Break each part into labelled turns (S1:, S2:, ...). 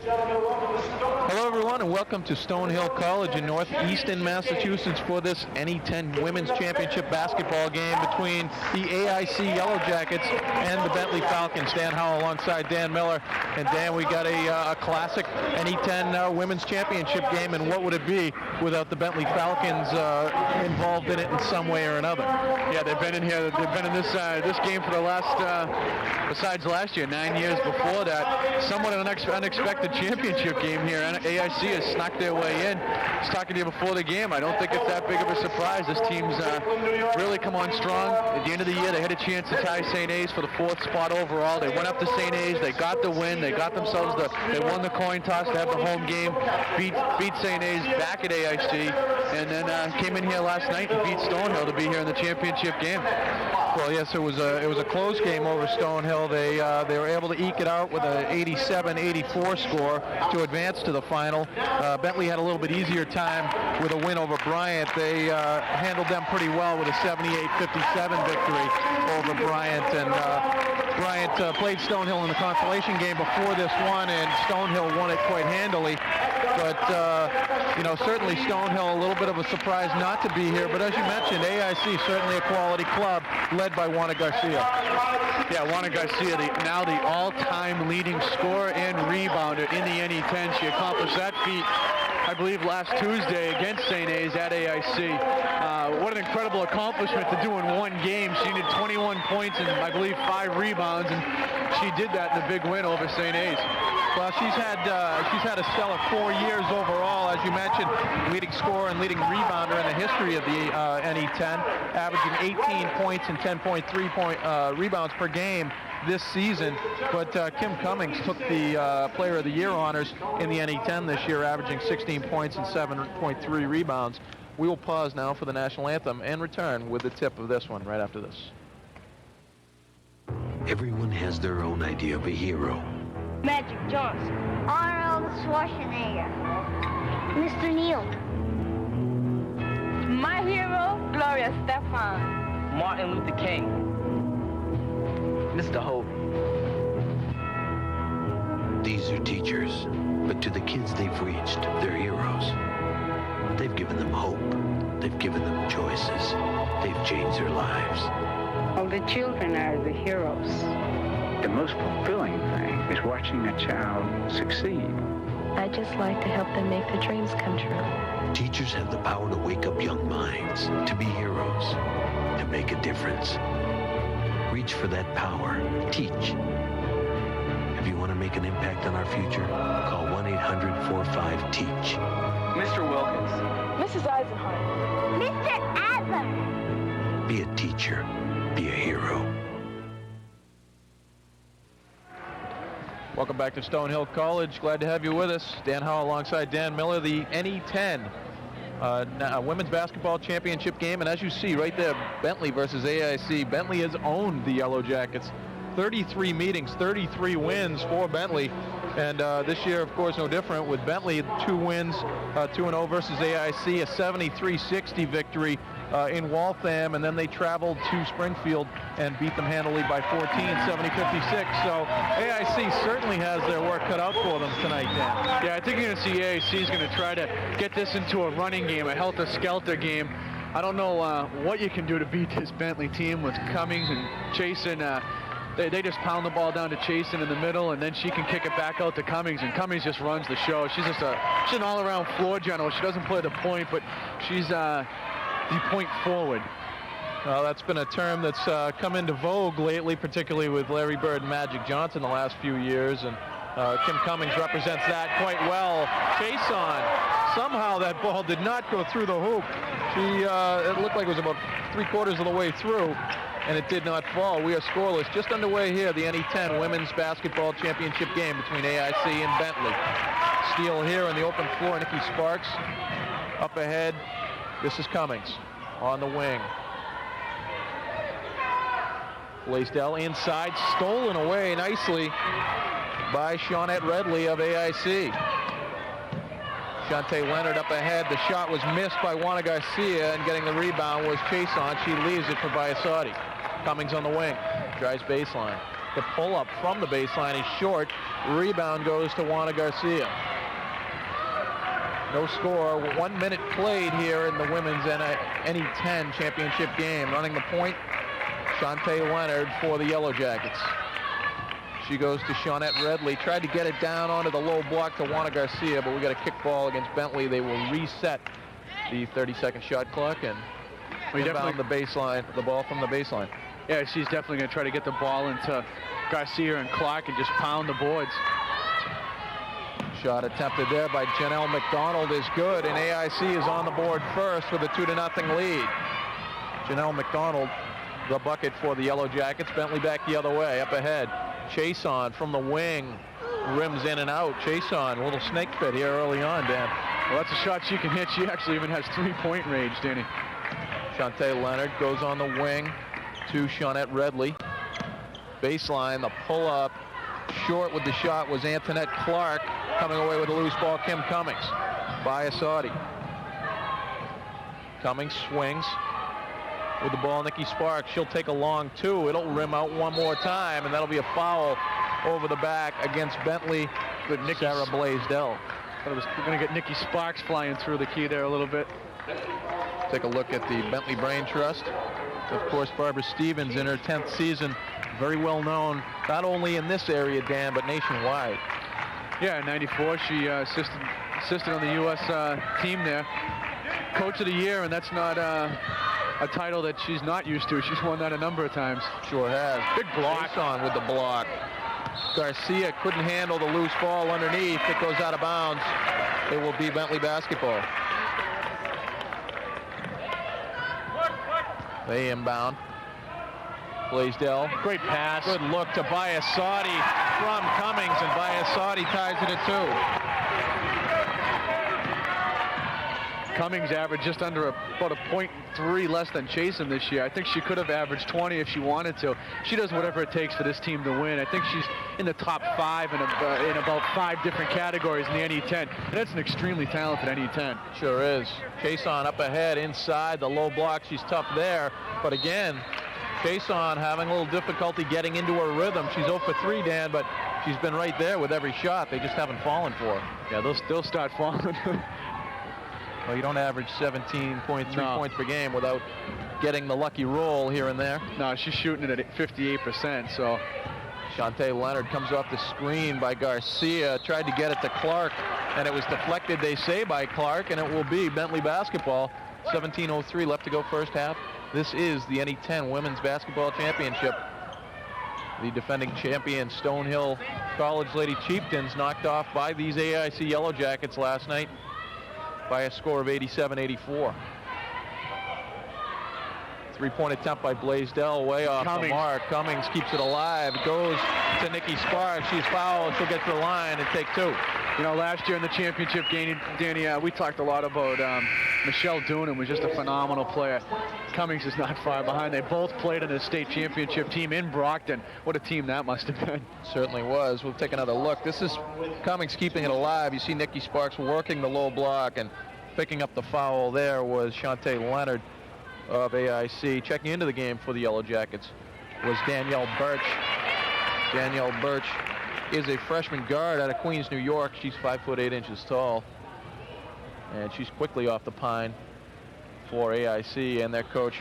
S1: Hello everyone and welcome to Stonehill College in northeastern Massachusetts for this NE10 Women's Championship basketball game between the AIC Yellow Jackets and the Bentley Falcons. Dan Howell alongside Dan Miller. And Dan, we got a classic NE10 Women's Championship game, and what would it be without the Bentley Falcons involved in it in some way or another?
S2: Yeah, they've been in here. They've been in this game for the last, besides last year, 9 years before that. Somewhat of an unexpected championship game here. And AIC has snuck their way in. I was talking to you before the game. I don't think it's that big of a surprise. This team's really come on strong. At the end of the year, they had a chance to tie St. A's for the 4th spot overall. They went up to St. A's. They got the win. They got themselves they won the coin toss to have the home game. Beat St. A's back at AIC, and then came in here last night and beat Stonehill to be here in the championship game.
S1: Well, yes, it was a close game over Stonehill. They were able to eke it out with an 87-84 score to advance to the final. Bentley had a little bit easier time with a win over Bryant. They handled them pretty well with a 78-57 victory over Bryant. And Bryant played Stonehill in the consolation game before this one, and Stonehill won it quite handily. But, certainly Stonehill a little bit of a surprise not to be here. But as you mentioned, AIC certainly a quality club led by Juana Garcia.
S2: Yeah, Juana Garcia, now the all-time leading scorer and rebounder in the NE10. She accomplished that feat, I believe, last Tuesday against St. A's at AIC. What an incredible accomplishment to do in one game. She needed 21 points and, I believe, 5 rebounds, and she did that in the big win over St. A's.
S1: Well, she's had a stellar 4 years overall, as you mentioned, leading scorer and leading rebounder in the history of the NE10, averaging 18 points and 10.3 rebounds per game this season. But Kim Cummings took the Player of the Year honors in the NE10 this year, averaging 16 points and 7.3 rebounds. We will pause now for the national anthem and return with the tip of this one right after this.
S3: Everyone has their own idea of a hero.
S4: Magic Johnson. Arnold Schwarzenegger. Mr. Neil. My hero, Gloria Stefan.
S5: Martin Luther King. Mr. Hope.
S3: These are teachers, but to the kids they've reached, they're heroes. They've given them hope. They've given them choices. They've changed their lives.
S6: Well, the children are the heroes.
S7: The most fulfilling thing is watching a child succeed.
S8: I just like to help them make their dreams come true.
S3: Teachers have the power to wake up young minds, to be heroes, to make a difference. Reach for that power. Teach. If you want to make an impact on our future, call 1-800-45-TEACH.
S5: Mr. Wilkins.
S4: Mrs. Eisenhower. Mr. Adler.
S3: Be a teacher. Be a hero.
S1: Welcome back to Stonehill College. Glad to have you with us. Dan Howell alongside Dan Miller, the NE10 Women's Basketball Championship game. And as you see right there, Bentley versus AIC. Bentley has owned the Yellow Jackets. 33 meetings, 33 wins for Bentley. And this year, of course, no different with Bentley, 2 wins, 2-0 versus AIC, a 73-60 victory in Waltham, and then they traveled to Springfield and beat them handily by 14, 70-56. So AIC certainly has their work cut out for them tonight, Dan.
S2: Yeah, I think you're going to see AIC is going to try to get this into a running game, a helter-skelter game. I don't know what you can do to beat this Bentley team with Cummings and Chasen. They just pound the ball down to Chasen in the middle, and then she can kick it back out to Cummings, and Cummings just runs the show. She's an all-around floor general. She doesn't play the point, but she's the point forward.
S1: Well, that's been a term that's come into vogue lately, particularly with Larry Bird and Magic Johnson the last few years, and Kim Cummings represents that quite well. Chasen, somehow that ball did not go through the hoop. It looked like it was about 3/4 of the way through, and it did not fall. We are scoreless. Just underway here, the NE10 Women's Basketball Championship game between AIC and Bentley. Steal here on the open floor, Nikki Sparks. Up ahead, this is Cummings on the wing. Blaisdell inside, stolen away nicely by Shawnette Redley of AIC. Shantae Leonard up ahead. The shot was missed by Juana Garcia, and getting the rebound was Chason. She leaves it for Biasotti. Cummings on the wing, drives baseline. The pull-up from the baseline is short. Rebound goes to Juana Garcia. No score. 1 minute played here in the women's NE10 championship game. Running the point, Shantae Leonard for the Yellow Jackets. She goes to Shawnette Redley. Tried to get it down onto the low block to Juana Garcia, but we got a kick ball against Bentley. They will reset the 30-second shot clock and inbound the baseline, the ball from the baseline.
S2: Yeah, she's definitely going to try to get the ball into Garcia and Clark and just pound the boards.
S1: Shot attempted there by Janelle McDonald is good, and AIC is on the board first with a 2-0 lead. Janelle McDonald, the bucket for the Yellow Jackets. Bentley back the other way, up ahead. Chason from the wing, rims in and out. Chason, a little snake fit here early on, Dan.
S2: Well, that's a shot she can hit. She actually even has 3-point range, Danny.
S1: Shantae Leonard goes on the wing to Shawnette Redley. Baseline, the pull-up. Short with the shot was Antoinette Clark. Coming away with a loose ball, Kim Cummings. Biasotti. Cummings swings with the ball, Nikki Sparks. She'll take a long two. It'll rim out one more time, and that'll be a foul over the back against Bentley with Sarah Blaisdell.
S2: We're going to get Nikki Sparks flying through the key there a little bit.
S1: Take a look at the Bentley Brain Trust. Of course, Barbara Stevens in her 10th season. Very well known, not only in this area, Dan, but nationwide.
S2: Yeah, in '94, she assisted on the U.S. team there. Coach of the Year, and that's not a title that she's not used to. She's won that a number of times.
S1: Sure has. Big block on with the block. Garcia couldn't handle the loose ball underneath. It goes out of bounds. It will be Bentley basketball. They inbound. Blaisdell.
S2: Great pass.
S1: Good look to Biasotti from Cummings, and Biasotti ties it at 2.
S2: Cummings averaged just under about a .3 less than Chasen this year. I think she could have averaged 20 if she wanted to. She does whatever it takes for this team to win. I think she's in the top 5 in about 5 different categories in the NE10. And that's an extremely talented NE10.
S1: Sure is. Chason up ahead inside the low block. She's tough there. But again, Chason having a little difficulty getting into her rhythm. She's 0 for 3, Dan, but she's been right there with every shot. They just haven't fallen for her.
S2: Yeah, they'll still start falling.
S1: Well, you don't average 17.3 points per game without getting the lucky roll here and there.
S2: No, she's shooting it at 58%, so.
S1: Shantae Leonard comes off the screen by Garcia, tried to get it to Clark, and it was deflected, they say, by Clark, and it will be Bentley basketball. 17:03 left to go first half. This is the NE10 Women's Basketball Championship. The defending champion Stonehill College Lady Chieftains knocked off by these AIC Yellow Jackets last night by a score of 87-84. 3-point attempt by Blaisdell, way off the mark. Cummings keeps it alive. It goes to Nikki Sparks. She's fouled. She'll get to the line and take 2.
S2: You know, last year in the championship game, Danny, we talked a lot about Michelle Doonan was just a phenomenal player. Cummings is not far behind. They both played in the state championship team in Brockton. What a team that must have been.
S1: Certainly was. We'll take another look. This is Cummings keeping it alive. You see Nikki Sparks working the low block, and picking up the foul there was Shantae Leonard of AIC. Checking into the game for the Yellow Jackets was Danielle Birch. Danielle Birch is a freshman guard out of Queens, New York. She's 5 foot 8 inches tall, and she's quickly off the pine for AIC and their coach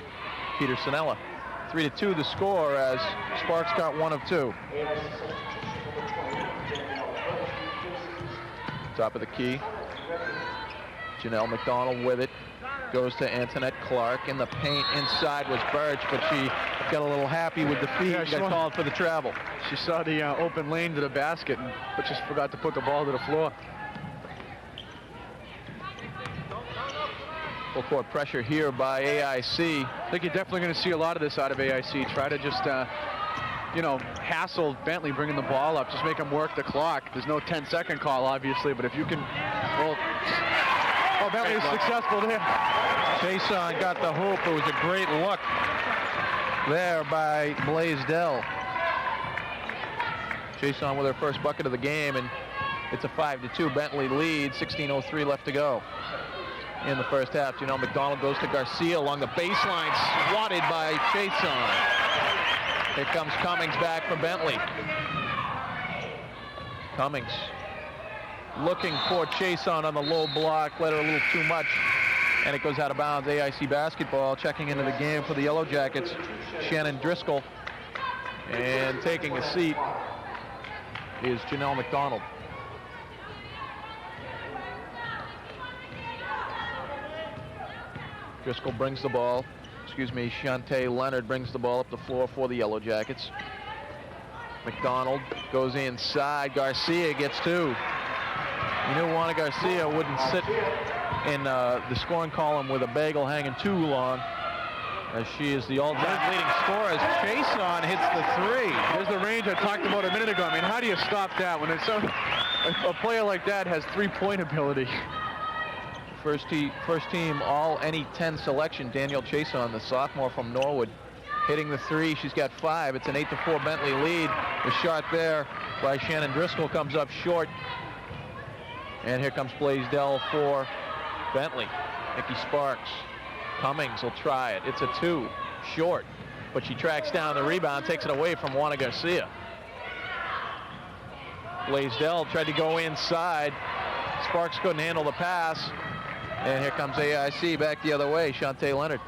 S1: Peter Sinella. 3-2 the score as Sparks got 1 of 2. Top of the key, Janelle McDonald with it. Goes to Antoinette Clark in the paint. Inside was Birch, but she got a little happy with the feet and got called for the travel.
S2: She saw the open lane to the basket, but just forgot to put the ball to the floor.
S1: Full court pressure here by AIC.
S2: I think you're definitely going to see a lot of this out of AIC. Try to just, you know, hassle Bentley bringing the ball up. Just make them work the clock. There's no 10-second call, obviously, but if you can, well, oh, Bentley is successful there.
S1: Chason got the hoop. It was a great look there by Blaisdell. Chason with her first bucket of the game, and it's a 5-2 Bentley lead. 16:03 left to go in the first half. Janelle McDonald goes to Garcia along the baseline, swatted by Chason. Here comes Cummings back for Bentley. Cummings looking for Chason on the low block, let her a little too much, and it goes out of bounds. AIC basketball. Checking into the game for the Yellow Jackets, Shannon Driscoll. And taking a seat is Janelle McDonald. Driscoll brings the ball. Shantae Leonard brings the ball up the floor for the Yellow Jackets. McDonald goes inside. Garcia gets two. You knew Juana Garcia wouldn't sit in the scoring column with a bagel hanging too long, as she is the all-time leading scorer as Chason hits the three.
S2: There's the range I talked about a minute ago. I mean, how do you stop that when it's a player like that has three-point ability?
S1: First team all NE10 selection, Danielle Chason, the sophomore from Norwood, hitting the three. She's got 5. It's an 8-4 Bentley lead. The shot there by Shannon Driscoll comes up short. And here comes Blaisdell for Bentley. Nikki Sparks. Cummings will try it. It's a 2, short, but she tracks down the rebound, takes it away from Juana Garcia. Blaisdell tried to go inside. Sparks couldn't handle the pass. And here comes AIC back the other way. Shantae Leonard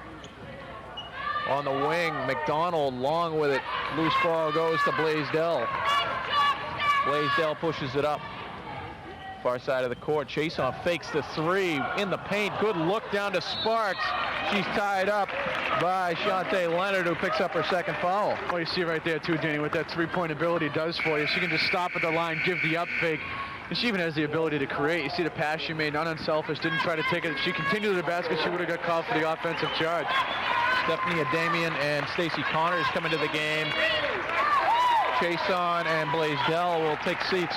S1: on the wing. McDonald long with it. Loose ball goes to Blaisdell. Blaisdell pushes it up. Far side of the court. Chason fakes the three in the paint. Good look down to Sparks. She's tied up by Shantae Leonard, who picks up her second foul.
S2: Well, you see right there too, Danny, what that three-point ability does for you. She can just stop at the line, give the up fake. And she even has the ability to create. You see the pass she made, not unselfish, didn't try to take it. If she continued to the basket, she would have got called for the offensive charge.
S1: Stephanie Adamian and Stacy Connors come into the game. Chason and Blaisdell will take seats.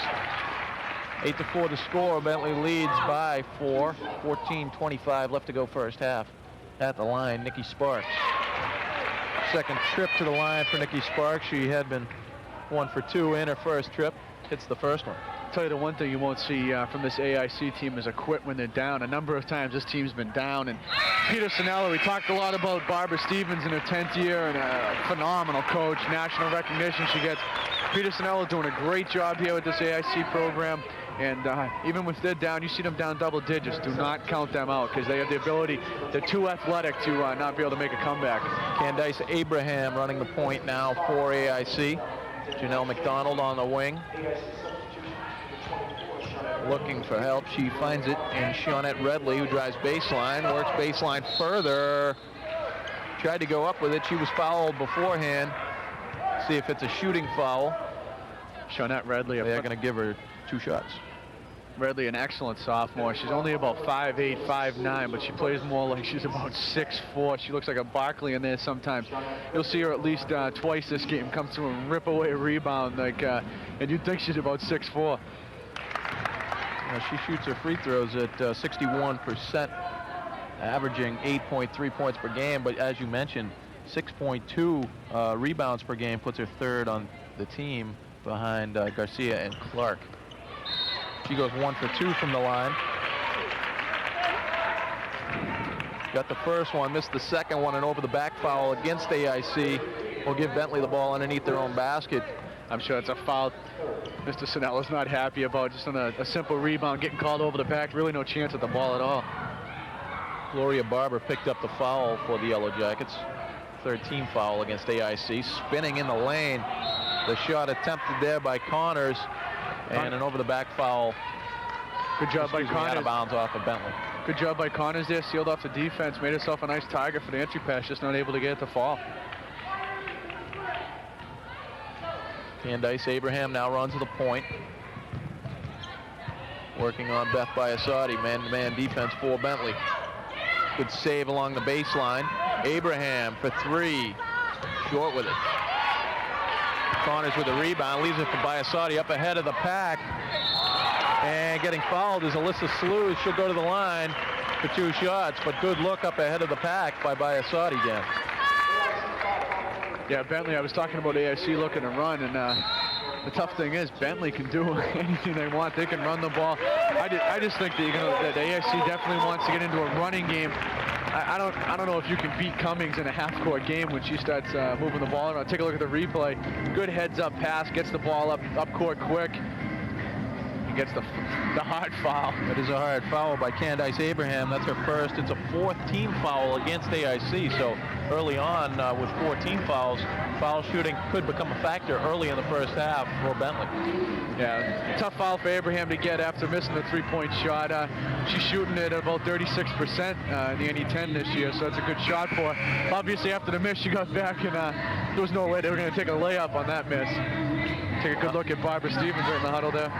S1: 8-4 the score. Bentley leads by 4. 14:25 left to go first half. At the line, Nikki Sparks. Second trip to the line for Nikki Sparks. She had been 1 for 2 in her first trip. Hits the first one.
S2: I'll tell you the one thing you won't see from this AIC team is a quit when they're down. A number of times this team's been down. And Peter Sinella, we talked a lot about Barbara Stevens in her 10th year, and a phenomenal coach, national recognition she gets. Peter Sinella doing a great job here with this AIC program. And even if they're down, you see them down double digits. Do not count them out, because they have the ability. They're too athletic to not be able to make a comeback.
S1: Candice Abraham running the point now for AIC. Janelle McDonald on the wing. Looking for help. She finds it in Shawnette Redley, who drives baseline, works baseline further. Tried to go up with it. She was fouled beforehand. See if it's a shooting foul.
S2: Shawnette Redley.
S1: They're going to give her 2 shots.
S2: Redley, an excellent sophomore. She's only about 5'8", 5'9", but she plays more like she's about 6'4". She looks like a Barkley in there sometimes. You'll see her at least twice this game come through and rip away a rebound, and you'd think she's about 6'4".
S1: She shoots her free throws at 61%, averaging 8.3 points per game, but as you mentioned, 6.2 rebounds per game puts her 3rd on the team behind Garcia and Clark. She goes 1 for 2 from the line. Got the first one, missed the second one, and over the back foul against AIC will give Bentley the ball underneath their own basket.
S2: I'm sure it's a foul Mr. Sinella's not happy about, just on a simple rebound, getting called over the back. Really no chance at the ball at all.
S1: Gloria Barber picked up the foul for the Yellow Jackets. 3rd team foul against AIC. Spinning in the lane. The shot attempted there by Connors, and an over-the-back foul.
S2: Good job by Connors.
S1: Out of bounds off of Bentley.
S2: Good job by Connors there. Sealed off the defense. Made herself a nice target for the entry pass. Just not able to get it to fall.
S1: Candice Abraham now runs to the point. Working on Beth Biasotti. Man-to-man defense for Bentley. Good save along the baseline. Abraham for 3. Short with it. Connors with a rebound, leaves it for Biasotti up ahead of the pack. And getting fouled is Alyssa Slew. She'll go to the line for 2 shots, but good look up ahead of the pack by Biasotti, Dan.
S2: Yeah, Bentley, I was talking about AIC looking to run, and the tough thing is Bentley can do anything they want. They can run the ball. I just think that, that AIC definitely wants to get into a running game. I don't know if you can beat Cummings in a half-court game when she starts moving the ball around. Take a look at the replay. Good heads-up pass, gets the ball up court quick. Gets the hard foul.
S1: That is a hard foul by Candace Abraham. That's her first. It's a 4th team foul against AIC. So early on with 14 fouls, foul shooting could become a factor early in the first half for Bentley.
S2: Yeah, tough foul for Abraham to get after missing the 3-point shot. She's shooting it at about 36% in the NE10 this year, so that's a good shot for her. Obviously, after the miss, she got back, and there was no way they were going to take a layup on that miss. Take a good look at Barbara Stevens right in the huddle there.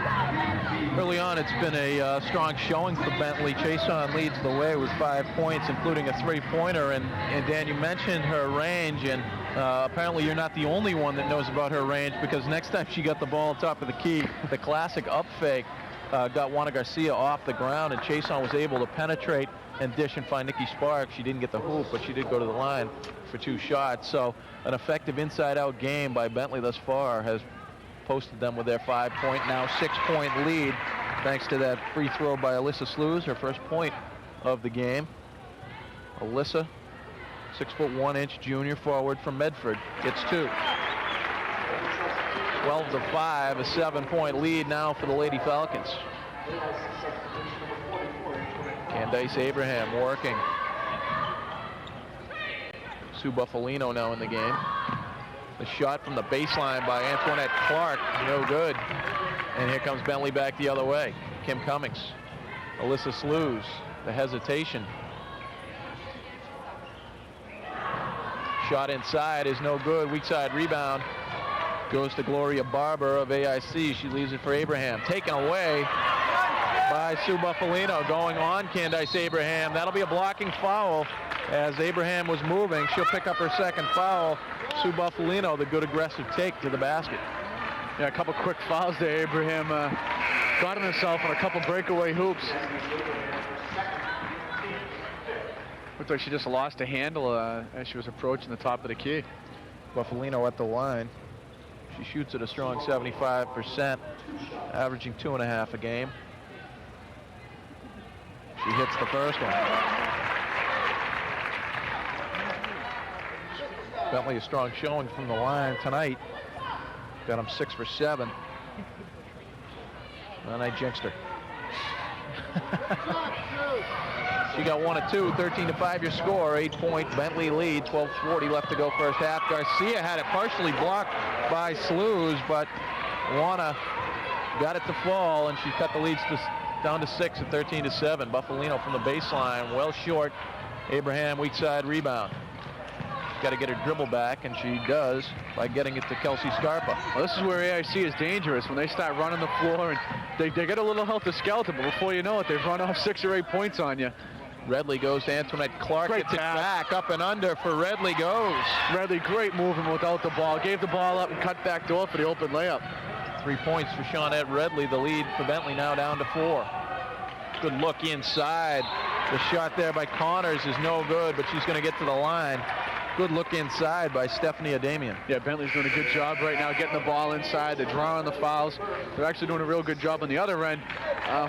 S1: Early on, it's been a strong showing for Bentley. Chason leads the way with 5 points, including a 3-pointer. And Dan, you mentioned her range, and apparently you're not the only one that knows about her range, because next time she got the ball on top of the key, the classic up fake got Juana Garcia off the ground, and Chason was able to penetrate and dish and find Nikki Sparks. She didn't get the hoop, but she did go to the line for 2 shots. So an effective inside-out game by Bentley thus far has posted them with their 5-point, now 6-point lead, thanks to that free throw by Alyssa Slews, her first point of the game. Alyssa, 6'1" junior forward from Medford, gets 2. 12-5, a 7-point lead now for the Lady Falcons. Candace Abraham working. Sue Buffalino now in the game. The shot from the baseline by Antoinette Clark, no good. And here comes Bentley back the other way. Kim Cummings, Alyssa Slews, the hesitation. Shot inside is no good, weak side rebound. Goes to Gloria Barber of AIC, she leaves it for Abraham. Taken away by Sue Buffalino, going on Candace Abraham. That'll be a blocking foul as Abraham was moving. She'll pick up her 2nd foul. Sue Buffalino, the good aggressive take to the basket.
S2: Yeah, a couple quick fouls there. Abraham got on herself on a couple breakaway hoops. Looked like she just lost a handle as she was approaching the top of the key.
S1: Buffalino at the line. She shoots at a strong 75%, averaging 2.5 a game. She hits the first one. Bentley a strong showing from the line tonight. Got him 6 for 7. And I jinxed her. She got 1 of 2, 13-5 your score, 8-point Bentley lead, 12:40 left to go first half. Garcia had it partially blocked by Slews, but Juana got it to fall, and she cut the lead down to 6 at 13-7. Buffalino from the baseline, well short. Abraham weak side rebound. Got to get her dribble back, and she does by getting it to Kelsey Scarpa.
S2: Well, this is where AIC is dangerous, when they start running the floor, and they get a little helter-skelter, but before you know it, they've run off 6 or 8 points on you.
S1: Redley goes to Antoinette Clark.
S2: Great
S1: Gets it
S2: pass.
S1: back, up and under for Redley goes.
S2: Redley, great movement without the ball. Gave the ball up and cut back door for the open layup.
S1: 3 points for Shawnette Redley. The lead for Bentley now down to 4. Good look inside. The shot there by Connors is no good, but she's going to get to the line. Good look inside by Stephanie Adamian.
S2: Yeah, Bentley's doing a good job right now getting the ball inside. They're drawing the fouls. They're actually doing a real good job on the other end,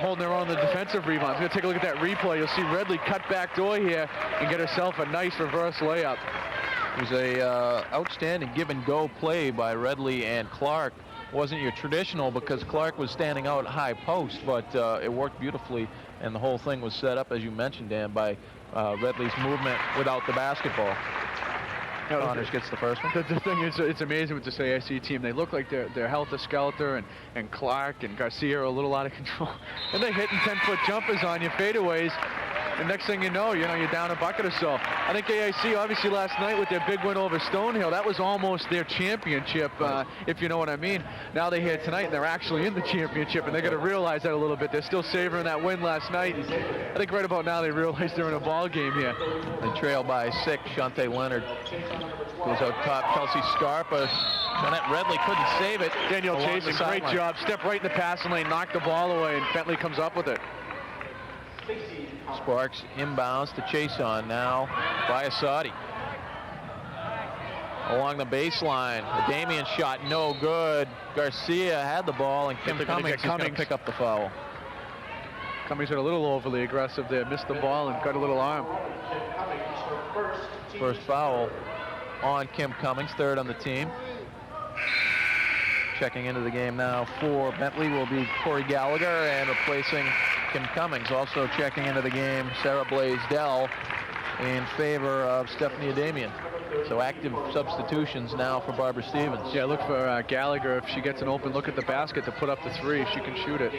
S2: holding their own on the defensive rebounds. We're going to take a look at that replay. You'll see Redley cut back door here and get herself a nice reverse layup.
S1: It was a outstanding give and go play by Redley and Clark. Wasn't your traditional because Clark was standing out high post, but it worked beautifully, and the whole thing was set up, as you mentioned, Dan, by Redley's movement without the basketball. Connors gets the first one.
S2: The thing is, it's amazing with this AIC team. They look like they're helter-skelter, and Clark and Garcia are a little out of control. And they're hitting 10-foot jumpers on you, fadeaways. And next thing you know, you're down a bucket or so. I think AIC, obviously, last night with their big win over Stonehill, that was almost their championship, if you know what I mean. Now they're here tonight, and they're actually in the championship, and they're going to realize that a little bit. They're still savoring that win last night. And I think right about now they realize they're in a ball game here.
S1: They trail by 6. Shante Leonard goes out top. Kelsey Scarpa. Jeanette Redley couldn't save it.
S2: Danielle Chasen, great job. Step right in the passing lane, knock the ball away, and Bentley comes up with it.
S1: Sparks inbounds to Chason now by Asadi. Along the baseline, the Damian shot no good. Garcia had the ball, and Kim Cummings is going to pick up the foul.
S2: Cummings got a little overly aggressive there, missed the ball and got a little arm.
S1: First foul on Kim Cummings, third on the team. Checking into the game now for Bentley will be Corey Gallagher, and replacing Kim Cummings. Also checking into the game, Sarah Blaisdell in favor of Stephanie Adamian. So active substitutions now for Barbara Stevens.
S2: Yeah, look for Gallagher if she gets an open look at the basket to put up the three. She can shoot it.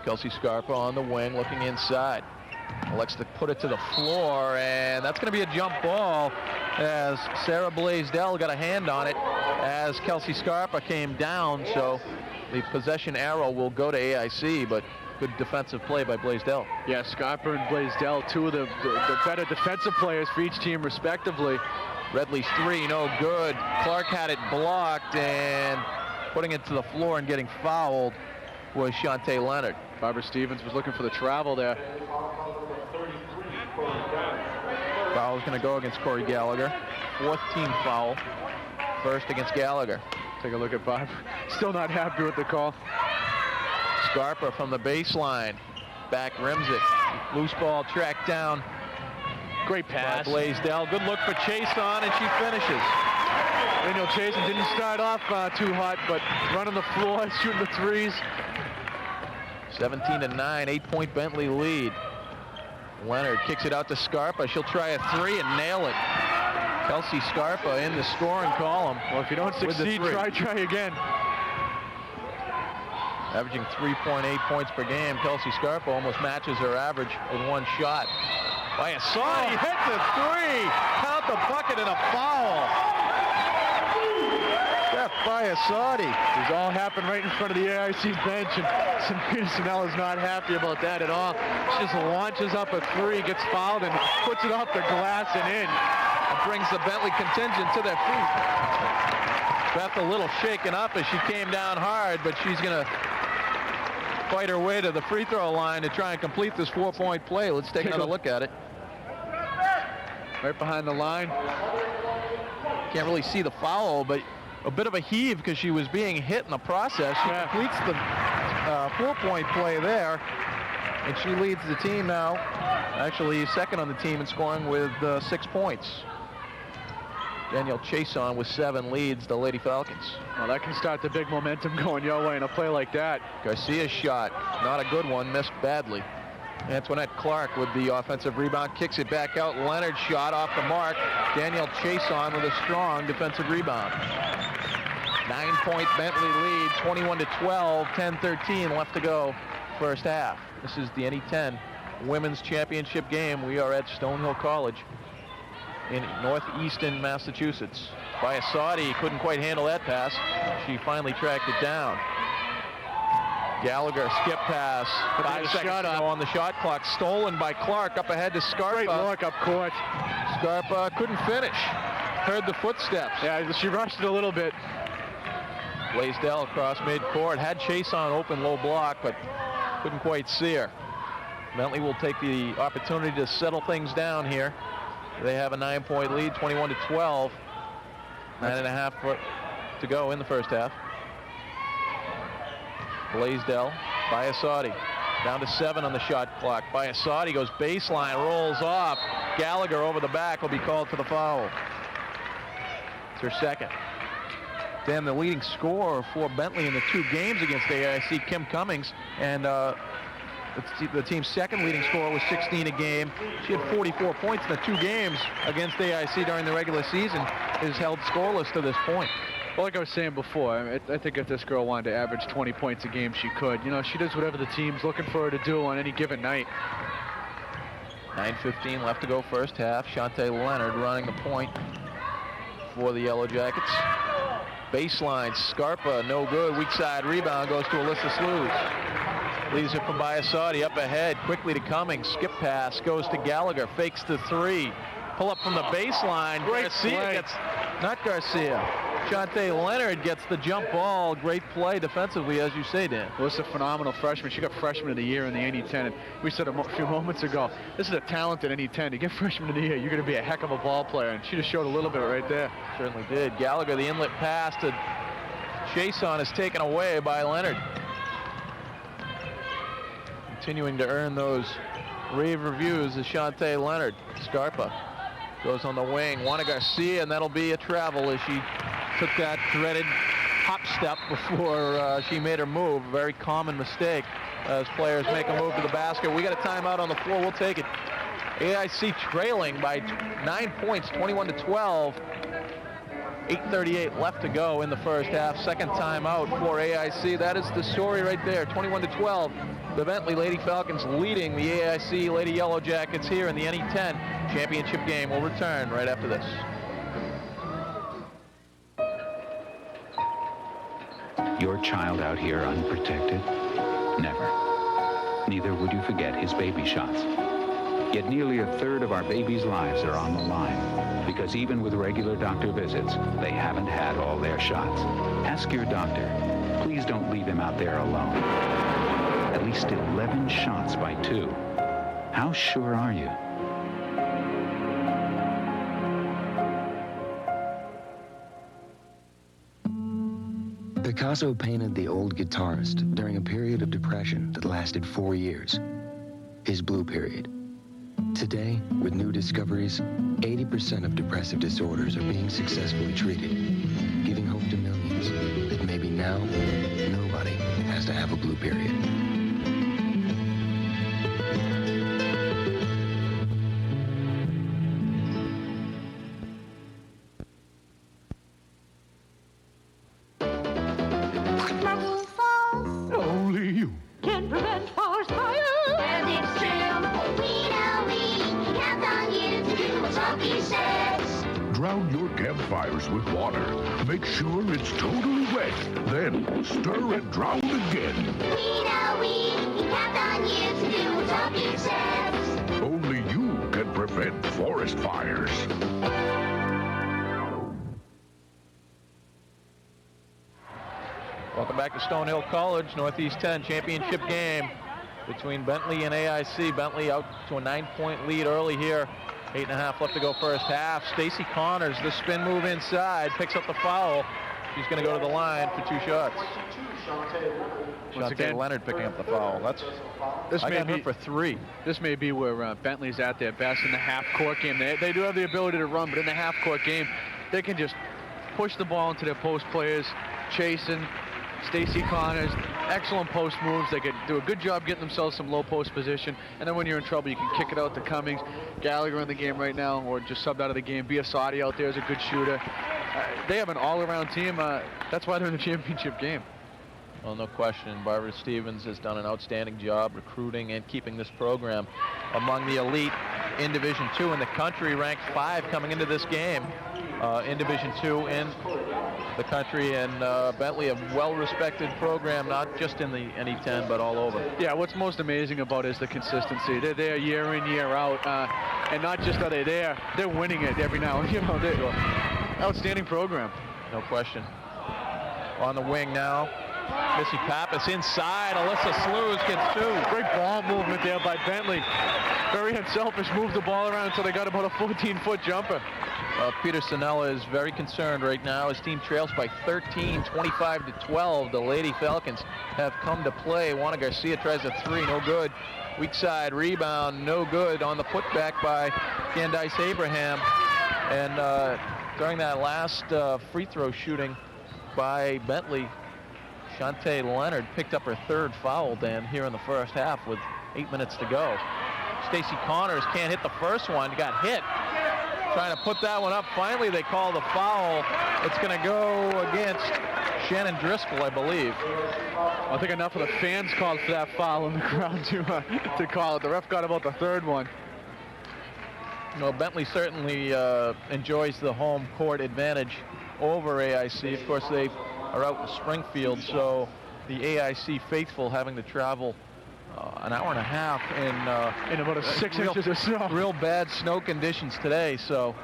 S1: Kelsey Scarpa on the wing, looking inside. Elects to put it to the floor, and that's going to be a jump ball as Sarah Blaisdell got a hand on it as Kelsey Scarpa came down. So the possession arrow will go to AIC, but good defensive play by Blaisdell.
S2: Yeah, Scarpa and Blaisdell, two of the better defensive players for each team respectively.
S1: Redley's three, no good. Clark had it blocked, and putting it to the floor and getting fouled was Shantae Leonard.
S2: Barbara Stevens was looking for the travel there.
S1: Foul is going to go against Corey Gallagher. Fourth team foul. First against Gallagher.
S2: Take a look at Bob. Still not happy with the call.
S1: Scarpa from the baseline. Back rims it. Loose ball tracked down.
S2: Great pass.
S1: By Blaisdell. Good look for Chason, and she finishes.
S2: Daniel Chason didn't start off too hot, but running the floor, shooting the threes.
S1: 17-9, 8-point Bentley lead. Leonard kicks it out to Scarpa. She'll try a three and nail it. Kelsey Scarpa in the scoring column.
S2: Well, if you don't succeed, try again.
S1: Averaging 3.8 points per game. Kelsey Scarpa almost matches her average with one shot. Biasotti hits a three. Count the bucket and a foul. Steph Biasotti.
S2: This all happened right in front of the AIC bench, and St. Peter Sinell is not happy about that at all. She just launches up a three, gets fouled, and puts it off the glass and in.
S1: It brings the Bentley contingent to their feet. Beth a little shaken up as she came down hard, but she's going to fight her way to the free throw line to try and complete this 4-point play. Let's take another look at it.
S2: Right behind the line.
S1: Can't really see the foul, but a bit of a heave because she was being hit in the process. She completes the 4-point play there, and she leads the team now. Actually, second on the team in scoring with 6 points. Danielle Chason with 7 leads the Lady Falcons.
S2: Well, that can start the big momentum going your way in a play like that.
S1: Garcia's shot, not a good one, missed badly. Antoinette Clark with the offensive rebound, kicks it back out. Leonard shot off the mark. Danielle Chason with a strong defensive rebound. 9-point Bentley lead, 21-12, 10-13 left to go first half. This is the NE10 Women's Championship game. We are at Stonehill College in northeastern Massachusetts. Biasotti couldn't quite handle that pass. She finally tracked it down. Gallagher skip pass. 5 seconds to go on the shot clock. Stolen by Clark up ahead to Scarpa.
S2: Great look up court.
S1: Scarpa couldn't finish. Heard the footsteps.
S2: Yeah, she rushed it a little bit.
S1: Blaisdell across midcourt. Had Chason open low block, but couldn't quite see her. Bentley will take the opportunity to settle things down here. They have a 9-point lead, 21-12. 9.5 to go in the first half. Blaisdell, Biasotti, down to 7 on the shot clock. Biasotti goes baseline, rolls off. Gallagher over the back will be called for the foul. It's her second. Then the leading scorer for Bentley in the 2 games against AIC, Kim Cummings, and the team's second leading scorer was 16 a game. She had 44 points in the 2 games against AIC during the regular season. Is held scoreless to this point.
S2: Well, like I was saying before, I think if this girl wanted to average 20 points a game, she could. You know, she does whatever the team's looking for her to do on any given night.
S1: 9:15 left to go first half. Shantae Leonard running the point for the Yellow Jackets. Baseline, Scarpa, no good. Weak side rebound goes to Alyssa Slews. Leaves it from Biasotti up ahead, quickly to Cummings. Skip pass goes to Gallagher, fakes the 3. Pull up from the baseline. Garcia gets, not Garcia. Shantae Leonard gets the jump ball. Great play defensively, as you say, Dan.
S2: Well, this is a phenomenal freshman. She got freshman of the year in the NE10. And we said a few moments ago, this is a talented NE10. To get freshman of the year, you're going to be a heck of a ball player. And she just showed a little bit right there.
S1: Certainly did. Gallagher, the inlet pass to Chason is taken away by Leonard. Continuing to earn those rave reviews is Shantae Leonard. Scarpa Goes on the wing. Juana Garcia, and that'll be a travel as she took that dreaded hop step before she made her move. A very common mistake as players make a move to the basket. We got a timeout on the floor. We'll take it. AIC trailing by 9 points, 21-12. 8:38 left to go in the first half. Second timeout for AIC. That is the story right there. 21-12. The Bentley Lady Falcons leading the AIC Lady Yellow Jackets here in the NE10 championship game. We'll return right after this.
S7: Your child out here unprotected? Never. Neither would you forget his baby shots. Yet nearly a third of our babies' lives are on the line, because even with regular doctor visits, they haven't had all their shots. Ask your doctor. Please don't leave him out there alone. At least 11 shots by 2. How sure are you?
S9: Picasso painted the old guitarist during a period of depression that lasted 4 years, his blue period. Today, with new discoveries, 80% of depressive disorders are being successfully treated, giving hope to millions that maybe now, nobody has to have a blue period.
S10: Only you
S4: can prevent forest fire. And it's true. We know we count on you to do what Smoky says.
S10: drown your campfires with water. Make sure it's totally wet. Then stir and drown again.
S4: We know we can count on you to do what Smoky says.
S10: Only you can prevent forest fires.
S1: Welcome back to Stonehill College, Northeast 10 championship game between Bentley and AIC. Bentley out to a 9-point lead early here. 8.5 left to go first half. Stacy Connors, the spin move inside, picks up the foul. She's going to go to the line for 2 shots. Shantae Leonard picking up the foul. I got her for 3.
S2: This may be where Bentley's at their best in the half-court game. They do have the ability to run, but in the half-court game, they can just push the ball into their post players, chasing. Stacy Connors, excellent post moves. They could do a good job getting themselves some low post position. And then when you're in trouble, you can kick it out to Cummings. Gallagher in the game right now, or just subbed out of the game. Biasotti out there is a good shooter. They have an all-around team. That's why they're in the championship game.
S1: Well, no question. Barbara Stevens has done an outstanding job recruiting and keeping this program among the elite in Division II in the country, ranked 5 coming into this game. In Division II in the country, and Bentley, a well-respected program, not just in the NE10, but all over.
S2: Yeah, what's most amazing about it is the consistency. They're there year in, year out, and not just are they there, they're winning it every now and then. Outstanding program.
S1: No question. On the wing now, Missy Pappas inside. Alyssa Slews gets 2.
S2: Great ball movement there by Bentley. Very unselfish, moved the ball around until they got about a 14-foot jumper.
S1: Peter Sinella is very concerned right now. His team trails by 13, 25-12. The Lady Falcons have come to play. Juana Garcia tries a 3, no good. Weak side rebound, no good on the putback by Candice Abraham. And during that last free throw shooting by Bentley, Shantae Leonard picked up her 3rd foul, Dan, here in the first half with 8 minutes to go. Stacy Connors can't hit the first one, got hit. Trying to put that one up. Finally, they call the foul. It's going to go against Shannon Driscoll, I believe.
S2: I think enough of the fans called for that foul in the crowd to call it. The ref got about the 3rd one.
S1: Well, Bentley certainly enjoys the home court advantage over AIC. Of course, they are out in Springfield, so the AIC faithful having to travel an hour and a half
S2: in about 6 inches of snow.
S1: Real bad snow conditions today, so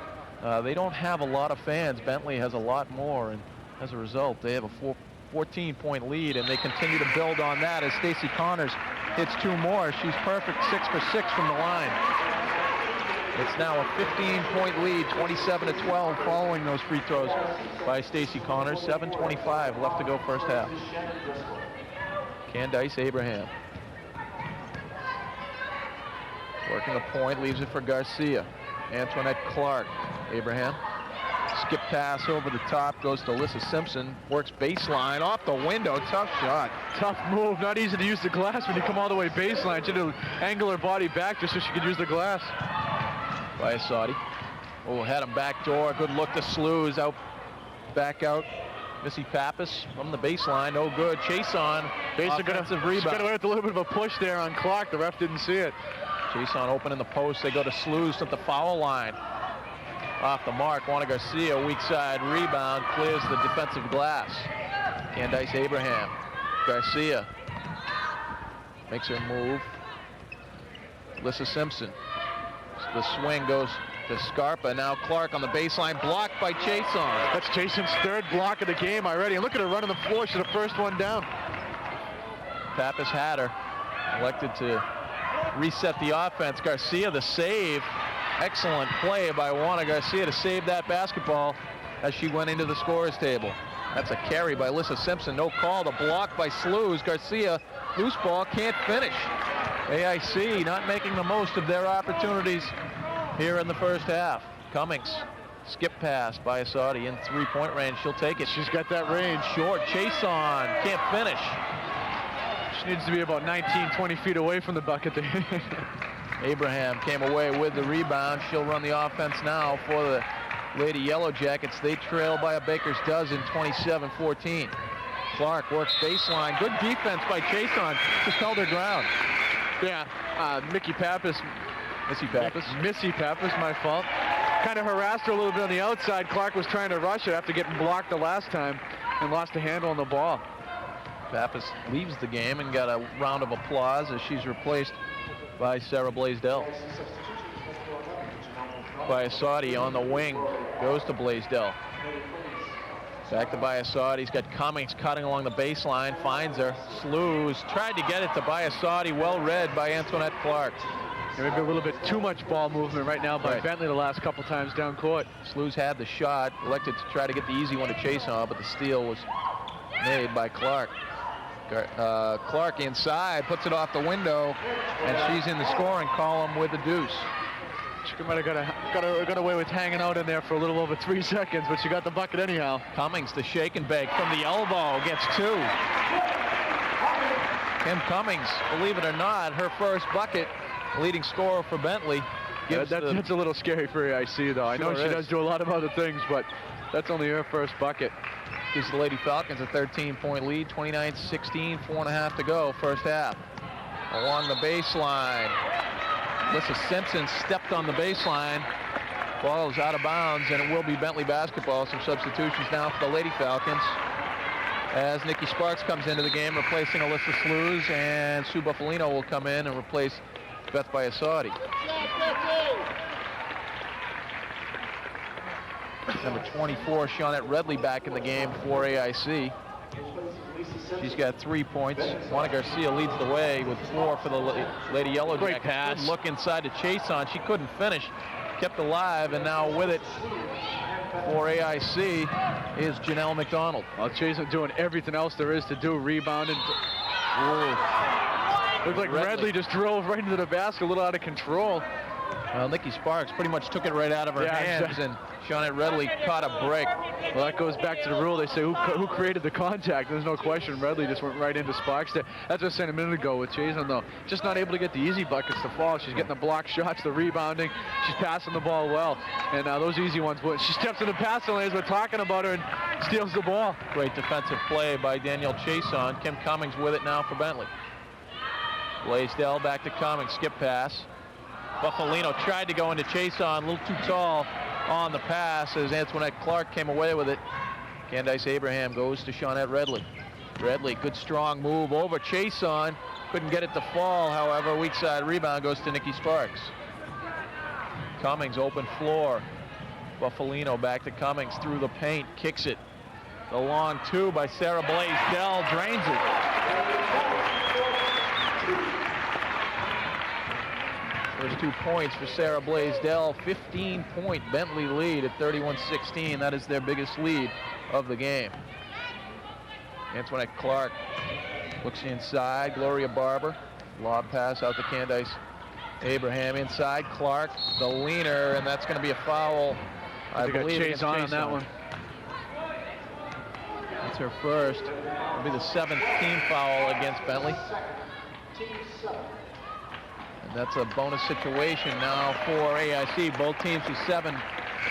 S1: they don't have a lot of fans. Bentley has a lot more, and as a result, they have a 14-point lead, and they continue to build on that as Stacy Connors hits 2 more. She's perfect, 6 for 6 from the line. It's now a 15-point lead, 27-12, following those free throws by Stacy Connors. 7:25 left to go first half. Candice Abraham working a point, leaves it for Garcia. Antoinette Clark. Abraham. Skip pass over the top, goes to Alyssa Simpson, works baseline, off the window, tough shot.
S2: Tough move, not easy to use the glass when you come all the way baseline. She had to angle her body back just so she could use the glass.
S1: Biasotti. Oh, had him back door, good look to Slews, back out. Missy Pappas from the baseline, no good. Chase on, offensive rebound.
S2: She got away with a little bit of a push there on Clark, the ref didn't see it.
S1: Chase on open in the post, they go to Slews at the foul line. Off the mark, Juana Garcia, weak side rebound, clears the defensive glass. Candice Abraham. Garcia makes her move. Alyssa Simpson. The swing goes to Scarpa. Now Clark on the baseline, blocked by Chason.
S2: That's Chason's third block of the game already. And look at her running the floor. She's the first one down.
S1: Pappas had her. Elected to reset the offense. Garcia, the save. Excellent play by Juana Garcia to save that basketball as she went into the scorer's table. That's a carry by Alyssa Simpson. No call. The block by Slews. Garcia, loose ball, can't finish. AIC not making the most of their opportunities here in the first half. Cummings, skip pass by Asadi in three-point range. She'll take it.
S2: She's got that range.
S1: Short, chase on, can't finish.
S2: She needs to be about 19, 20 feet away from the bucket there.
S1: Abraham came away with the rebound. She'll run the offense now for the Lady Yellow Jackets. They trail by a baker's dozen, 27-14. Clark works baseline. Good defense by Chason. Just held her ground.
S2: Yeah, Missy Pappas, my fault. Kind of harassed her a little bit on the outside. Clark was trying to rush it after getting blocked the last time and lost a handle on the ball.
S1: Pappas leaves the game and got a round of applause as she's replaced by Sarah Blaisdell. Biasotti on the wing, goes to Blaisdell. Back to Biasotti. He's got Cummings cutting along the baseline, finds her. Slews tried to get it to Biasotti, well read by Antoinette Clark.
S2: Maybe a little bit too much ball movement right now by Bentley the last couple times down court.
S1: Slews had the shot, elected to try to get the easy one to chase on, but the steal was made by Clark. Clark inside, puts it off the window, and she's in the scoring column with the deuce.
S2: She might have got away with hanging out in there for a little over 3 seconds, but she got the bucket anyhow.
S1: Cummings, the shake and bake from the elbow, gets two. Kim Cummings, believe it or not, her first bucket, leading scorer for Bentley.
S2: That's a little scary for AIC, though. I know she does do a lot of other things, but that's only her first bucket.
S1: Gives the Lady Falcons a 13-point lead, 29-16, 4.5 to go, first half. Along the baseline, Alyssa Simpson stepped on the baseline. Ball is out of bounds, and it will be Bentley basketball. Some substitutions now for the Lady Falcons as Nikki Sparks comes into the game, replacing Alyssa Slews, and Sue Buffalino will come in and replace Beth Biasotti. Number 24, Shawnette Redley, back in the game for AIC. She's got 3 points. Juana Garcia leads the way with 4 for the Lady Yellow Jackets.
S2: Great pass.
S1: Good look inside to chase on. She couldn't finish. Kept alive, and now with it for AIC is Janelle McDonald.
S2: Well, Chason doing everything else there is to do, rebounding. Looked like Redley just drove right into the basket, a little out of control.
S1: Well, Nikki Sparks pretty much took it right out of her hands, and Shawnette Redley caught a break.
S2: Well, that goes back to the rule. They say who created the contact. There's no question. Redley just went right into Sparks there. That's what I said a minute ago with Chason, though. Just not able to get the easy buckets to fall. She's getting the block shots, the rebounding. She's passing the ball well. And those easy ones, she steps in the passing lanes. We're talking about her and steals the ball.
S1: Great defensive play by Danielle Chason. Kim Cummings with it now for Bentley. Blaisdell back to Cummings, skip pass. Buffalino tried to go into Chason, a little too tall on the pass as Antoinette Clark came away with it. Candice Abraham goes to Shawnette Redley. Redley, good strong move over Chason. Couldn't get it to fall, however. Weak side rebound goes to Nikki Sparks. Cummings, open floor. Buffalino back to Cummings through the paint, kicks it. The long two by Sarah Blaisdell, drains it. First 2 points for Sarah Blaisdell. 15-point Bentley lead at 31-16. That is their biggest lead of the game. Antoinette Clark looks inside. Gloria Barber. Lob pass out to Candice Abraham inside, Clark, the leaner, and that's going to be a foul. I believe
S2: Chase on that one.
S1: That's her first. It'll be the 7th team foul against Bentley. And that's a bonus situation now for AIC. Both teams with 7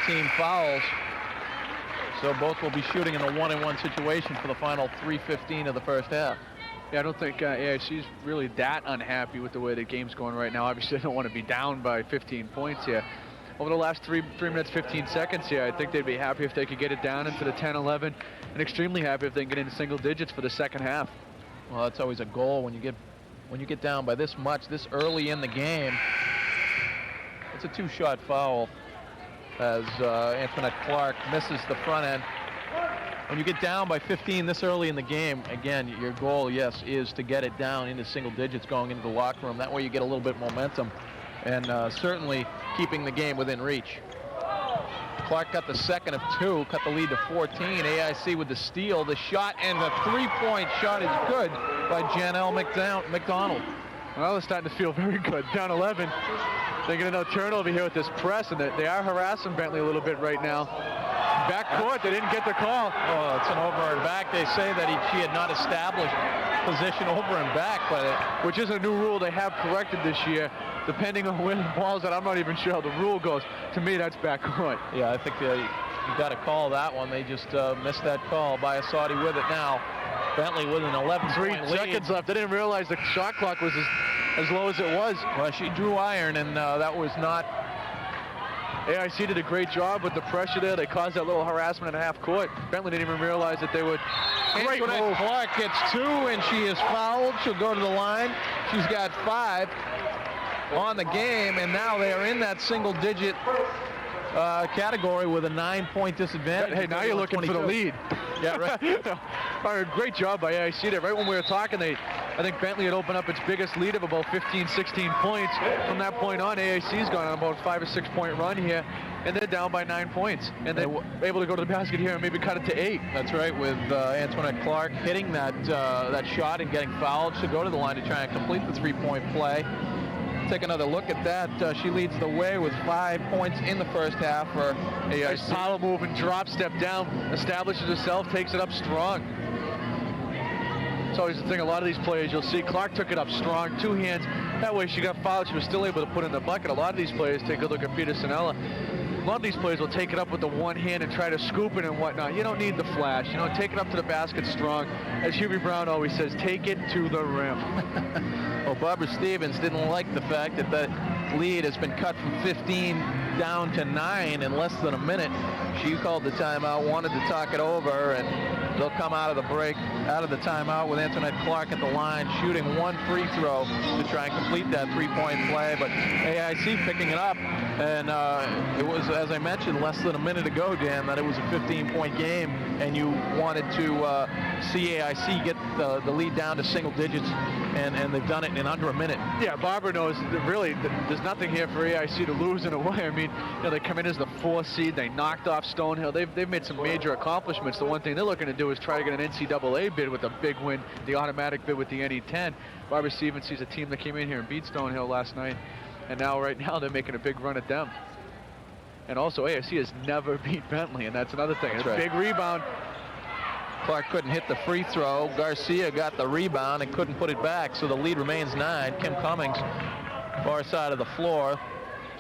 S1: team fouls. So both will be shooting in a 1-and-1 situation for the final 3:15 of the first half.
S2: Yeah, I don't think AIC is really that unhappy with the way the game's going right now. Obviously, they don't want to be down by 15 points here. Over the last 3 minutes, 15 seconds here, I think they'd be happy if they could get it down into the 10, 11, and extremely happy if they can get into single digits for the second half.
S1: Well, that's always a goal when you get down by this much, this early in the game. It's a 2-shot foul as Antoinette Clark misses the front end. When you get down by 15 this early in the game, again, your goal, yes, is to get it down into single digits going into the locker room. That way you get a little bit of momentum and certainly keeping the game within reach. Clark got the second of 2, cut the lead to 14. AIC with the steal, the shot, and the 3-point shot is good by Janelle McDonald.
S2: Well, they're starting to feel very good. Down 11. They're getting no turnover here with this press, and they are harassing Bentley a little bit right now. Backcourt, they didn't get the call.
S1: Oh, it's an over and back. They say that she had not established position over and back, but
S2: which is a new rule they have corrected this year. Depending on where the ball's at, I'm not even sure how the rule goes. To me, that's backcourt.
S1: Yeah, I think you got to call that one. They just missed that call. Biasotti with it now. Bentley with an 11-point lead.
S2: 3 seconds left. They didn't realize the shot clock was as low as it was.
S1: Well, she drew iron, and that was not...
S2: AIC did a great job with the pressure there. They caused that little harassment in half court. Bentley didn't even realize that they would.
S1: Great move. Clark gets 2, and she is fouled. She'll go to the line. She's got 5 on the game, and now they are in that single-digit category with a 9-point disadvantage.
S2: Hey, now you're looking for the lead.
S1: Yeah, right.
S2: All right, great job by AIC there. Right when we were talking, I think Bentley had opened up its biggest lead of about 15, 16 points. From that point on, AIC's gone on about a 5 or 6 point run here, and they're down by 9 points. And they're able to go to the basket here and maybe cut it to 8.
S1: That's right, with Antoinette Clark hitting that shot and getting fouled. She'll go to the line to try and complete the 3-point play. Take another look at that. She leads the way with 5 points in the first half for AIC.
S2: Nice power move and drop step down, establishes herself, takes it up strong. It's always the thing, a lot of these players you'll see, Clark took it up strong, 2 hands. That way she got fouled, she was still able to put it in the bucket. A lot of these players, take a look at Peter Sinella. A lot of these players will take it up with the one hand and try to scoop it and whatnot. You don't need the flash. You know, take it up to the basket strong. As Hubie Brown always says, take it to the rim.
S1: Well, Barbara Stevens didn't like the fact that that lead has been cut from 15 down to 9 in less than a minute. She called the timeout, wanted to talk it over, and they'll come out of the break, out of the timeout with Antoinette Clark at the line, shooting 1 free throw to try and complete that 3-point play. But AIC picking it up, and it was, as I mentioned, less than a minute ago, Dan, that it was a 15-point game, and you wanted to see AIC get the lead down to single digits, and they've done it in under a minute.
S2: Yeah, Barbara knows that really there's nothing here for AIC to lose in a way. I mean, you know, they come in as the 4th seed. They knocked off Stonehill. They've made some major accomplishments. The one thing they're looking to do is try to get an NCAA bid with a big win, the automatic bid with the NE10. Barbara Stevens sees a team that came in here and beat Stonehill last night, and right now they're making a big run at them. And also, AIC has never beat Bentley, and that's another thing. It's a big rebound.
S1: Clark couldn't hit the free throw. Garcia got the rebound and couldn't put it back, so the lead remains 9. Kim Cummings, far side of the floor.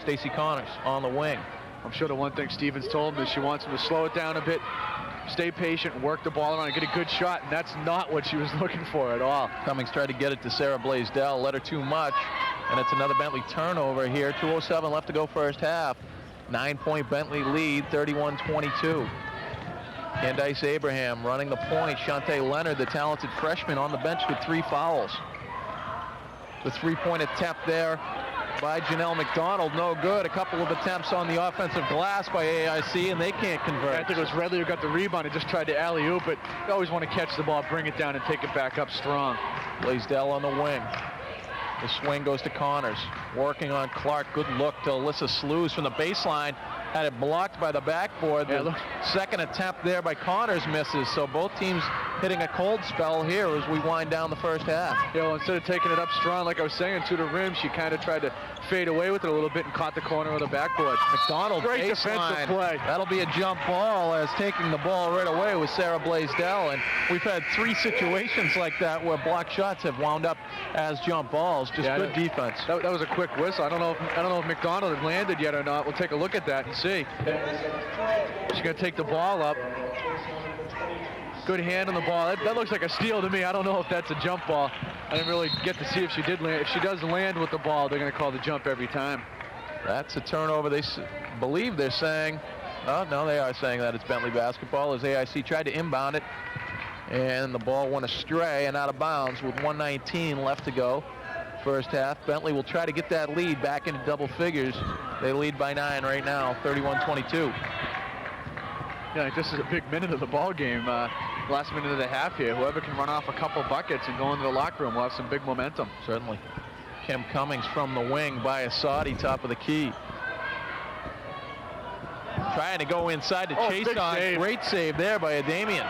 S1: Stacey Connors on the wing.
S2: I'm sure the one thing Stevens told him is she wants him to slow it down a bit, stay patient, work the ball around, and get a good shot, and that's not what she was looking for at all.
S1: Cummings tried to get it to Sarah Blaisdell, let her too much, and it's another Bentley turnover here. 2:07 left to go first half. 9-point Bentley lead, 31-22. Candice Abraham running the point. Shantae Leonard, the talented freshman, on the bench with 3 fouls. The 3-point attempt there by Janelle McDonald, no good. A couple of attempts on the offensive glass by AIC, and they can't convert.
S2: I think it was Redley who got the rebound and just tried to alley-oop, but you always want to catch the ball, bring it down, and take it back up strong.
S1: Blaisdell on the wing. The swing goes to Connors. Working on Clark. Good look to Alyssa Slews from the baseline. Had it blocked by the backboard. The second attempt there by Connors misses. So both teams hitting a cold spell here as we wind down the first half.
S2: Yeah, well, instead of taking it up strong, like I was saying, to the rim, she kind of tried to fade away with it a little bit and caught the corner of the backboard.
S1: McDonald,
S2: great
S1: baseline.
S2: defensive play.
S1: That'll be a jump ball, as taking the ball right away was Sarah Blaisdell, and we've had 3 situations like that where block shots have wound up as jump balls. Just good defense.
S2: That was a quick whistle. I don't know if McDonald had landed yet or not. We'll take a look at that and see. She's going to take the ball up. Good hand on the ball. That looks like a steal to me. I don't know if that's a jump ball. I didn't really get to see if she did land. If she does land with the ball, they're going to call the jump every time.
S1: That's a turnover. They believe they're saying, oh, no, they are saying that it's Bentley basketball, as AIC tried to inbound it, and the ball went astray and out of bounds with 1:19 left to go. First half. Bentley will try to get that lead back into double figures. They lead by 9 right now, 31-22.
S2: Yeah, this is a big minute of the ball game. Last minute of the half here. Whoever can run off a couple buckets and go into the locker room will have some big momentum.
S1: Certainly. Kim Cummings from the wing by Asadi, top of the key. Trying to go inside to chase on.
S2: Save.
S1: Great save there by Adamian.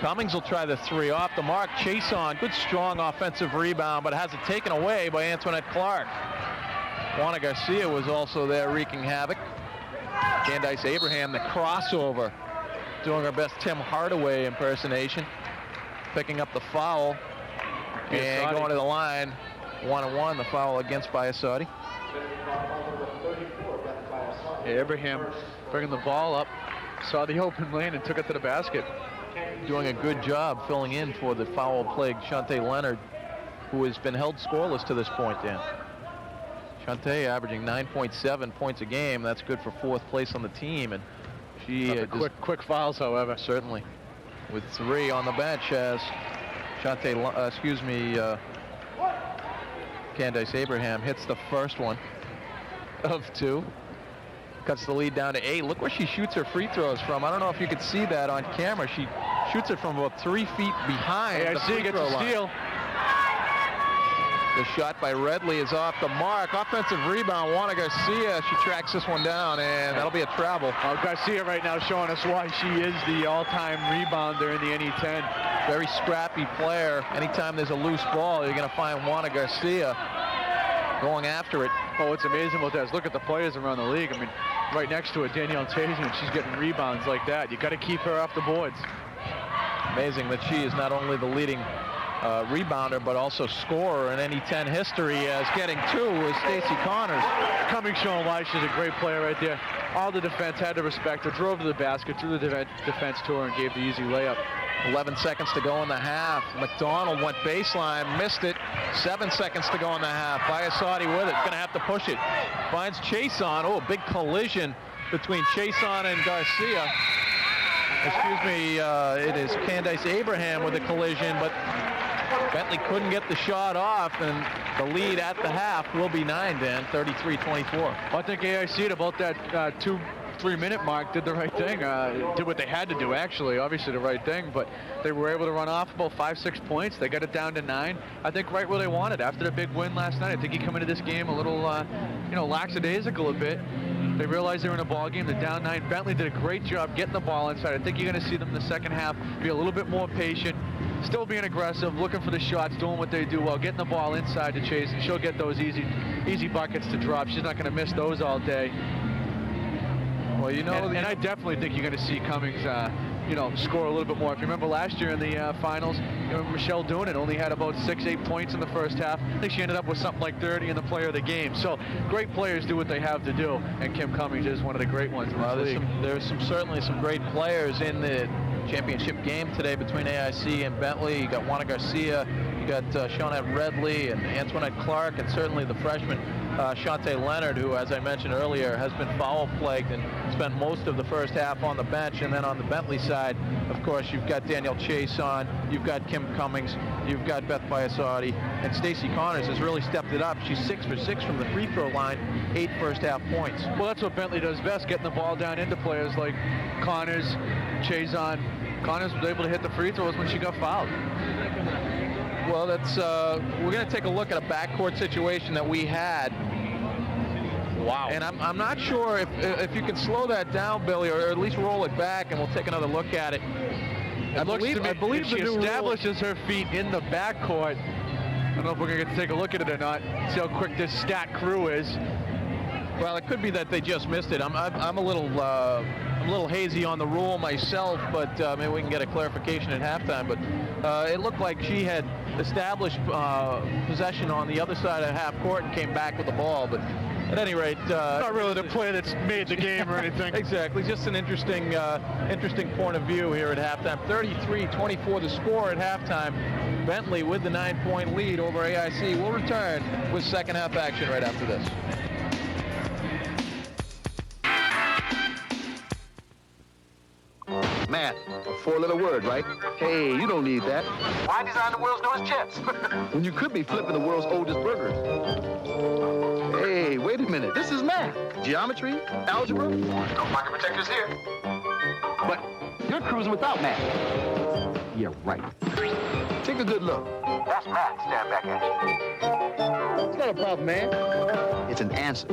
S1: Cummings will try the 3 off the mark. Chase on. Good strong offensive rebound, but has it taken away by Antoinette Clark. Juana Garcia was also there wreaking havoc. Candice Abraham, the crossover, doing her best Tim Hardaway impersonation, picking up the foul and going to the line. 1-1, the foul against Biasotti.
S2: Yeah, Abraham bringing the ball up, saw the open lane and took it to the basket.
S1: Doing a good job filling in for the foul-plagued Shante Leonard, who has been held scoreless to this point, Dan. Shante averaging 9.7 points a game. That's good for 4th place on the team, and she
S2: quick fouls, however.
S1: Certainly, with 3 on the bench as Shante, Candice Abraham hits the first one of 2. Cuts the lead down to 8. Look where she shoots her free throws from. I don't know if you could see that on camera. She shoots it from about 3 feet behind the free throw line.
S2: Steal.
S1: The shot by Redley is off the mark. Offensive rebound, Juana Garcia. She tracks this one down, and that'll be a travel.
S2: Garcia right now showing us why she is the all-time rebounder in the NE10.
S1: Very scrappy player. Anytime there's a loose ball, you're going to find Juana Garcia going after it.
S2: Oh, what's amazing about that is look at the players around the league. I mean, right next to it, Danielle Chasian, she's getting rebounds like that. You got to keep her off the boards.
S1: Amazing that she is not only the leading rebounder, but also scorer in NE10 history, as getting 2 is Stacey Connors.
S2: Cummings showing why she's a great player right there. All the defense had to respect her, drove to the basket, threw the defense to her, and gave the easy layup.
S1: 11 seconds to go in the half. McDonald went baseline, missed it. 7 seconds to go in the half. Biasotti with it, gonna have to push it. Finds Chason. Oh, big collision between Chason and Garcia. Excuse me, it is Candice Abraham with the collision, but Bentley couldn't get the shot off, and the lead at the half will be 9, Dan, 33-24.
S2: Well, I think AIC at about that 2-3 minute mark did the right thing, did what they had to do, actually, obviously the right thing, but they were able to run off about 5-6 points. They got it down to 9. I think right where they wanted after the big win last night. I think you come into this game a little, lackadaisical a bit. They realized they were in a ball game. They're down 9. Bentley did a great job getting the ball inside. I think you're going to see them in the second half be a little bit more patient, still being aggressive, looking for the shots, doing what they do well, getting the ball inside to Chase, and she'll get those easy buckets to drop. She's not going to miss those all day.
S1: Well,
S2: and I definitely think you're going to see Cummings, score a little bit more. If you remember last year in the finals, Michelle doing it only had about 6-8 points in the first half. I think she ended up with something like 30 in the player of the game. So great players do what they have to do, and Kim Cummings is one of the great ones in this league.
S1: There's certainly some great players in the championship game today between AIC and Bentley. You got Juana Garcia, you got Shawnette Redley and Antoinette Clark, and certainly the freshman Shante Leonard, who, as I mentioned earlier, has been foul-plagued and spent most of the first half on the bench. And then on the Bentley side, of course, you've got Danielle Chase on, you've got Kim Cummings, you've got Beth Biasotti, and Stacey Connors has really stepped it up. She's 6 for 6 from the free throw line, 8 first half points.
S2: Well, that's what Bentley does best, getting the ball down into players like Connors, Chazon. Connors was able to hit the free throws when she got fouled.
S1: Well, that's we're going to take a look at a backcourt situation that we had. Wow. And I'm not sure if you can slow that down, Billy, or at least roll it back, and we'll take another look at it.
S2: It looks to me,
S1: I believe
S2: she
S1: the new
S2: establishes her feet in the backcourt. I don't know if we're going to get to take a look at it or not. See how quick this stat crew is.
S1: Well, it could be that they just missed it. I'm a little hazy on the rule myself, but maybe we can get a clarification at halftime. But it looked like she had established possession on the other side of half court and came back with the ball. But at any rate,
S2: not really the play that's made the game or anything.
S1: Exactly, just an interesting point of view here at halftime. 33-24 the score at halftime. Bentley with the 9-point lead over AIC. We'll return with second half action right after this.
S11: Math, a four-letter word, right? Hey, you don't need that. Why design the world's newest chips? When you could be flipping the world's oldest burgers. Hey, wait a minute. This is math. Geometry, algebra. No pocket protectors here. But you're cruising without math. Yeah, right. Take a good look. That's math. Stand back at you. It's not a problem, man. It's an answer.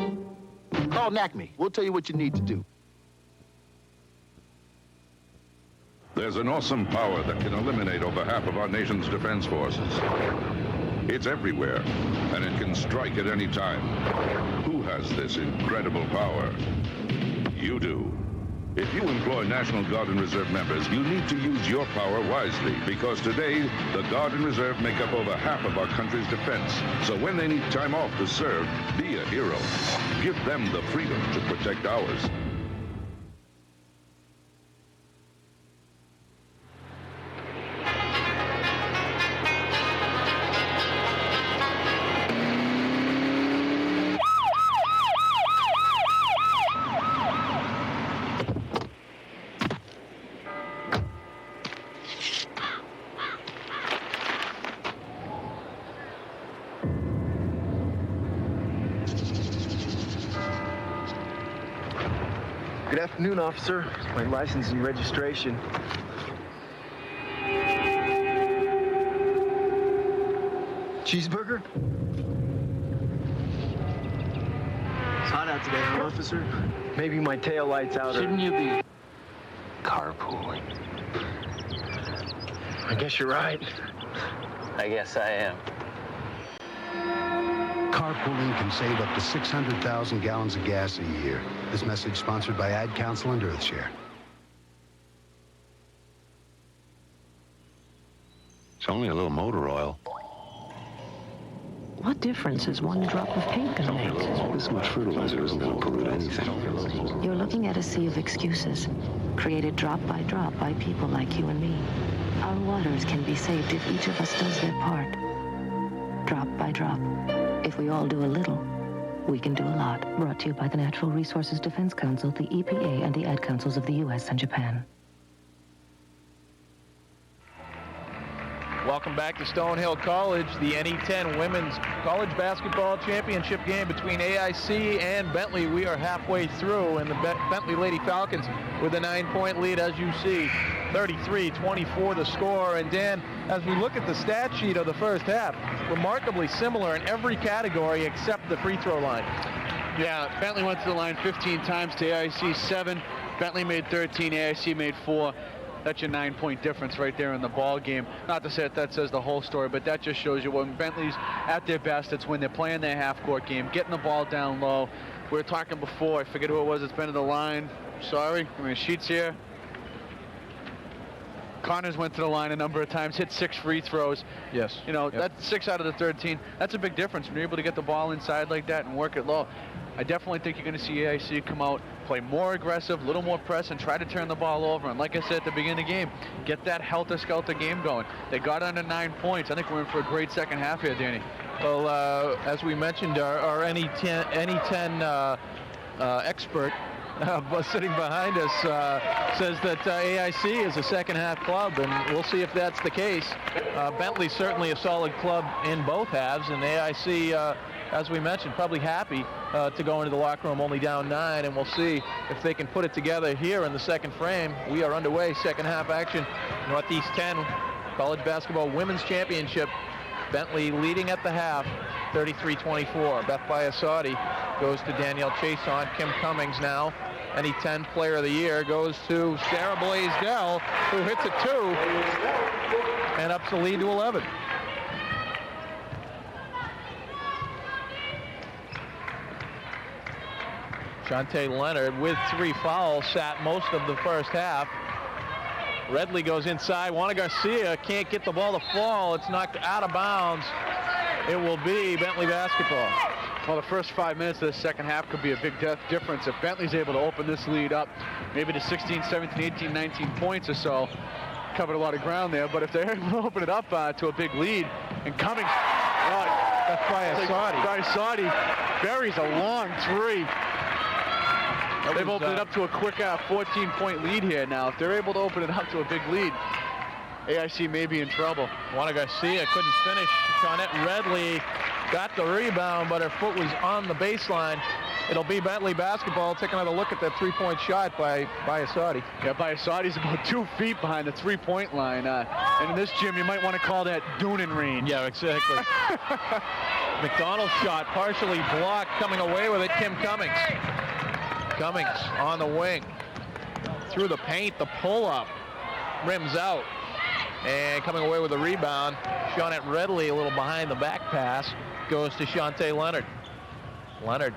S11: Call NACME. We'll tell you what you need to do.
S10: There's an awesome power that can eliminate over half of our nation's defense forces. It's everywhere, and it can strike at any time. Who has this incredible power? You do. If you employ National Guard and Reserve members, you need to use your power wisely, because today, the Guard and Reserve make up over half of our country's defense. So when they need time off to serve, be a hero. Give them the freedom to protect ours.
S12: Good afternoon, officer. My license and registration. Cheeseburger? It's hot out today, huh, officer? Maybe my tail light's out.
S3: Shouldn't you be carpooling?
S12: I guess you're right.
S5: I guess I am.
S13: Carpooling can save up to 600,000 gallons of gas a year. This message sponsored by Ad Council and Earthshare.
S3: It's only a little motor oil.
S8: What difference is one drop of paint going to make?
S9: This much fertilizer isn't going to pollute anything.
S8: You're looking at a sea of excuses, created drop by people like you and me. Our waters can be saved if each of us does their part. Drop by drop. If we all do a little, we can do a lot. Brought to you by the Natural Resources Defense Council, the EPA, and the Ad Councils of the U.S. and Japan.
S1: Welcome back to Stonehill College, the NE10 Women's College Basketball Championship game between AIC and Bentley. We are halfway through, and the Bentley Lady Falcons with a 9-point lead, as you see. 33-24 the score. And Dan, as we look at the stat sheet of the first half, remarkably similar in every category except the free throw line.
S2: Yeah, Bentley went to the line 15 times to AIC 7. Bentley made 13, AIC made 4. That's your 9-point difference right there in the ball game. Not to say that says the whole story, but that just shows you when Bentley's at their best, it's when they're playing their half-court game, getting the ball down low. We were talking before, I forget who it was that's been to the line. Sorry, I mean, Sheets here. Connors went to the line a number of times, hit 6 free throws.
S1: Yes.
S2: You know,
S1: Yep.
S2: That's 6 out of the 13. That's a big difference when you're able to get the ball inside like that and work it low. I definitely think you're going to see AIC come out, play more aggressive, a little more press, and try to turn the ball over. And like I said at the beginning of the game, get that helter-skelter game going. They got under 9 points. I think we're in for a great second half here, Danny.
S1: Well, as we mentioned, our NE10 expert sitting behind us says that AIC is a second-half club, and we'll see if that's the case. Bentley's certainly a solid club in both halves, and AIC, as we mentioned, probably happy to go into the locker room only down 9, and we'll see if they can put it together here in the second frame. We are underway, second half action. Northeast 10 College Basketball Women's Championship. Bentley leading at the half, 33-24. Beth Biasotti goes to Danielle Chason. Kim Cummings now NE10 Player of the Year goes to Sarah Blaisdell, who hits a 2 and ups the lead to 11. Shantae Leonard with 3 fouls, sat most of the first half. Redley goes inside. Juana Garcia can't get the ball to fall. It's knocked out of bounds. It will be Bentley basketball.
S2: Well, the first 5 minutes of the second half could be a big difference. If Bentley's able to open this lead up, maybe to 16, 17, 18, 19 points or so, covered a lot of ground there. But if they're able to open it up to a big lead, and Cummings,
S1: that's
S2: Biasotti buries a long 3. They've opened it up to a quick 14-point lead here now. If they're able to open it up to a big lead, AIC may be in trouble.
S1: Juana Garcia couldn't finish. Shawnette Redley got the rebound, but her foot was on the baseline. It'll be Bentley basketball. Take another look at that 3-point shot by Biasotti.
S2: Yeah, Biasotti's about 2 feet behind the 3-point line. And in this gym, you might want to call that Doonan range.
S1: Yeah, exactly. McDonald's shot partially blocked, coming away with it, Kim Cummings. Cummings on the wing, through the paint, the pull-up, rims out, and coming away with a rebound. Shawnette Redley a little behind the back pass, goes to Shantae Leonard. Leonard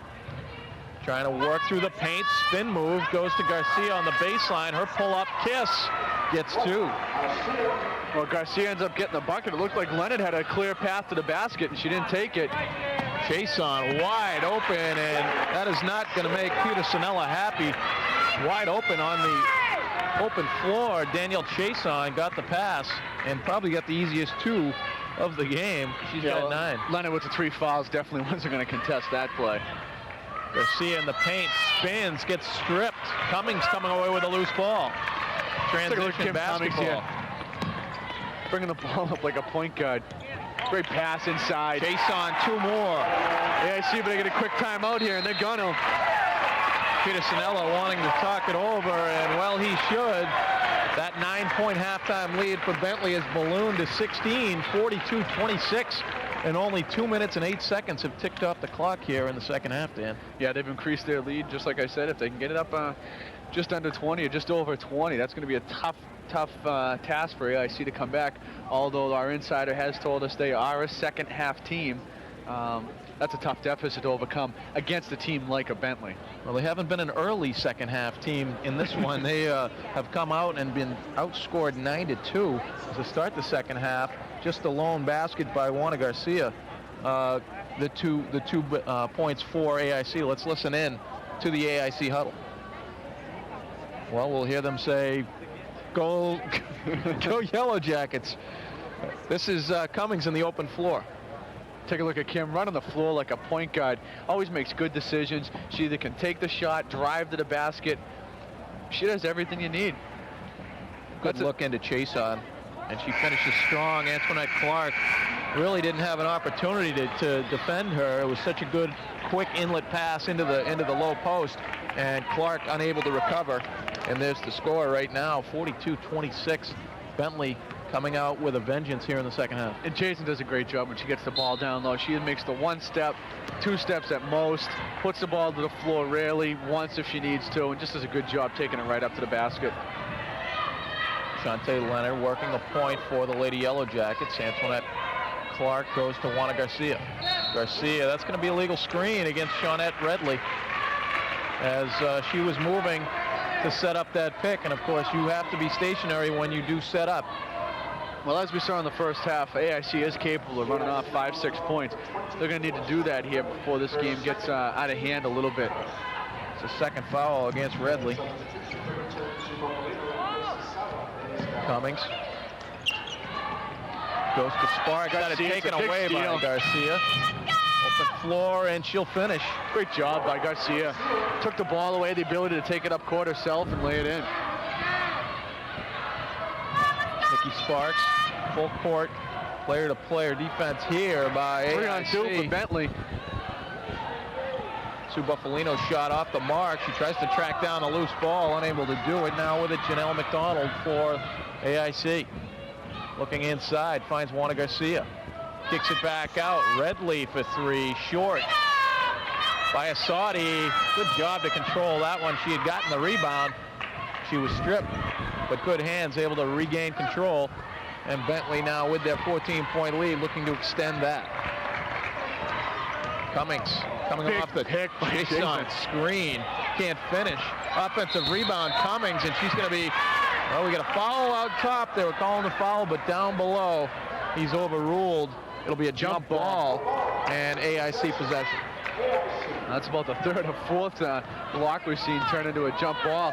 S1: trying to work through the paint, spin move, goes to Garcia on the baseline. Her pull-up kiss gets 2.
S2: Well, Garcia ends up getting the bucket. It looked like Leonard had a clear path to the basket, and she didn't take it.
S1: Chason wide open, and that is not going to make Peter Sinella happy. Wide open on the open floor. Danielle Chason got the pass and probably got the easiest 2 of the game. She's got 9.
S2: Leonard with the 3 fouls definitely wasn't going to contest that play.
S1: Garcia in the paint, spins, gets stripped. Cummings coming away with a loose ball. Transition basketball.
S2: Bringing the ball up like a point guard. Great pass inside.
S1: Chason, 2 more.
S2: AIC, but they get a quick timeout here, and they're gonna.
S1: Peter Sinella wanting to talk it over, and well, he should. That 9-point halftime lead for Bentley has ballooned to 16, 42-26, and only 2 minutes and 8 seconds have ticked off the clock here in the second half, Dan.
S2: Yeah, they've increased their lead, just like I said. If they can get it up just under 20 or just over 20, that's going to be a tough task for AIC to come back, although our insider has told us they are a second half team. That's a tough deficit to overcome against a team like a Bentley.
S1: Well, they haven't been an early second half team in this one. They have come out and been outscored 9-2 to start the second half. Just the lone basket by Juana Garcia. The two points for AIC. Let's listen in to the AIC huddle. Well, we'll hear them say, go Yellow Jackets. This is Cummings in the open floor.
S2: Take a look at Kim running the floor like a point guard. Always makes good decisions. She either can take the shot, drive to the basket. She does everything you need.
S1: Good look into Chason, and she finishes strong. Antoinette Clark really didn't have an opportunity to defend her. It was such a good, quick inlet pass into the low post, and Clark unable to recover. And there's the score right now, 42-26. Bentley coming out with a vengeance here in the second half.
S2: And Jason does a great job when she gets the ball down low. She makes the 1 step, 2 steps at most, puts the ball to the floor rarely, once if she needs to, and just does a good job taking it right up to the basket.
S1: Shantae Leonard working the point for the Lady Yellow Jackets. Antoinette Clark goes to Juana Garcia. Garcia, that's going to be a legal screen against Shawnette Redley as she was moving to set up that pick, and of course you have to be stationary when you do set up.
S2: Well, as we saw in the first half, AIC is capable of running off 5-6 points. They're going to need to do that here before this game gets out of hand a little bit.
S1: It's a second foul against Redley. Cummings goes to Sparks. Got it taken away by Garcia. Open floor, and she'll finish.
S2: Great job by Garcia. Took the ball away, the ability to take it up court herself and lay it in.
S1: Nikki Sparks, full court, player-to-player defense here by AIC.
S2: 3-on-2 for Bentley.
S1: Sue Buffalino shot off the mark. She tries to track down a loose ball, unable to do it. Now with it, Janelle McDonald for AIC. Looking inside, finds Juana Garcia. Kicks it back out. Redley for 3, short. Biasotti, good job to control that one. She had gotten the rebound. She was stripped, but good hands, able to regain control. And Bentley now with their 14-point lead, looking to extend that. Cummings coming off the
S2: pick by
S1: Jason screen. Can't finish. Offensive rebound, Cummings, and she's going to be, well, we got a foul out top. They were calling the foul, but down below, he's overruled. It'll be a jump ball and AIC possession.
S2: That's about the third or fourth block we've seen turn into a jump ball.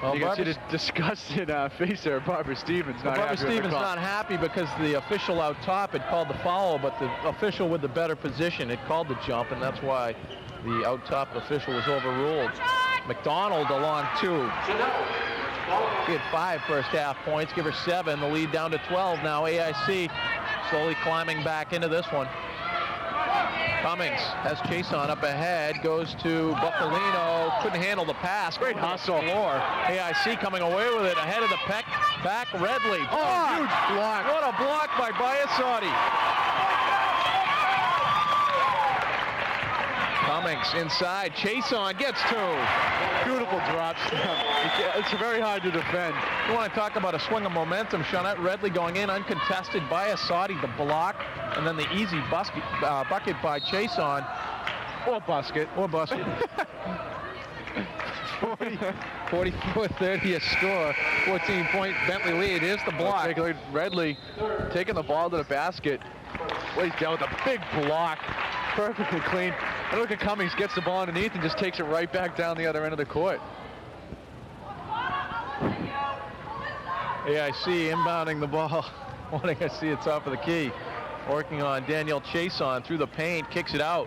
S2: Well, you can see the disgusted face there, Barbara Stevens.
S1: Barbara Stevens not happy because the official out top had called the foul, but the official with the better position had called the jump, and that's why the out top official was overruled. McDonald along 2. She had 5 first half points, give her 7. The lead down to 12 now. AIC slowly climbing back into this one. Cummings has Chason up ahead, goes to Buffalino, couldn't handle the pass.
S2: Great hustle.
S1: Floor. AIC coming away with it ahead of the back. Redley.
S2: Oh, huge block.
S1: What a block by Biasotti. Cummings inside. Chason gets 2.
S2: Beautiful drop step. It's very hard to defend.
S1: You want to talk about a swing of momentum. Shawnette Redley going in uncontested. Biasotti the block, and then the easy bucket by Chason.
S2: Or Busket.
S1: 44-30 a score. 14-point Bentley lead. Here's the block.
S2: Redley taking the ball to the basket. Lays down with a big block. Perfectly clean. And look at Cummings, gets the ball underneath and just takes it right back down the other end of the court.
S1: AIC inbounding the ball. Wanting to see it top of the key. Working on Danielle Chason through the paint, kicks it out.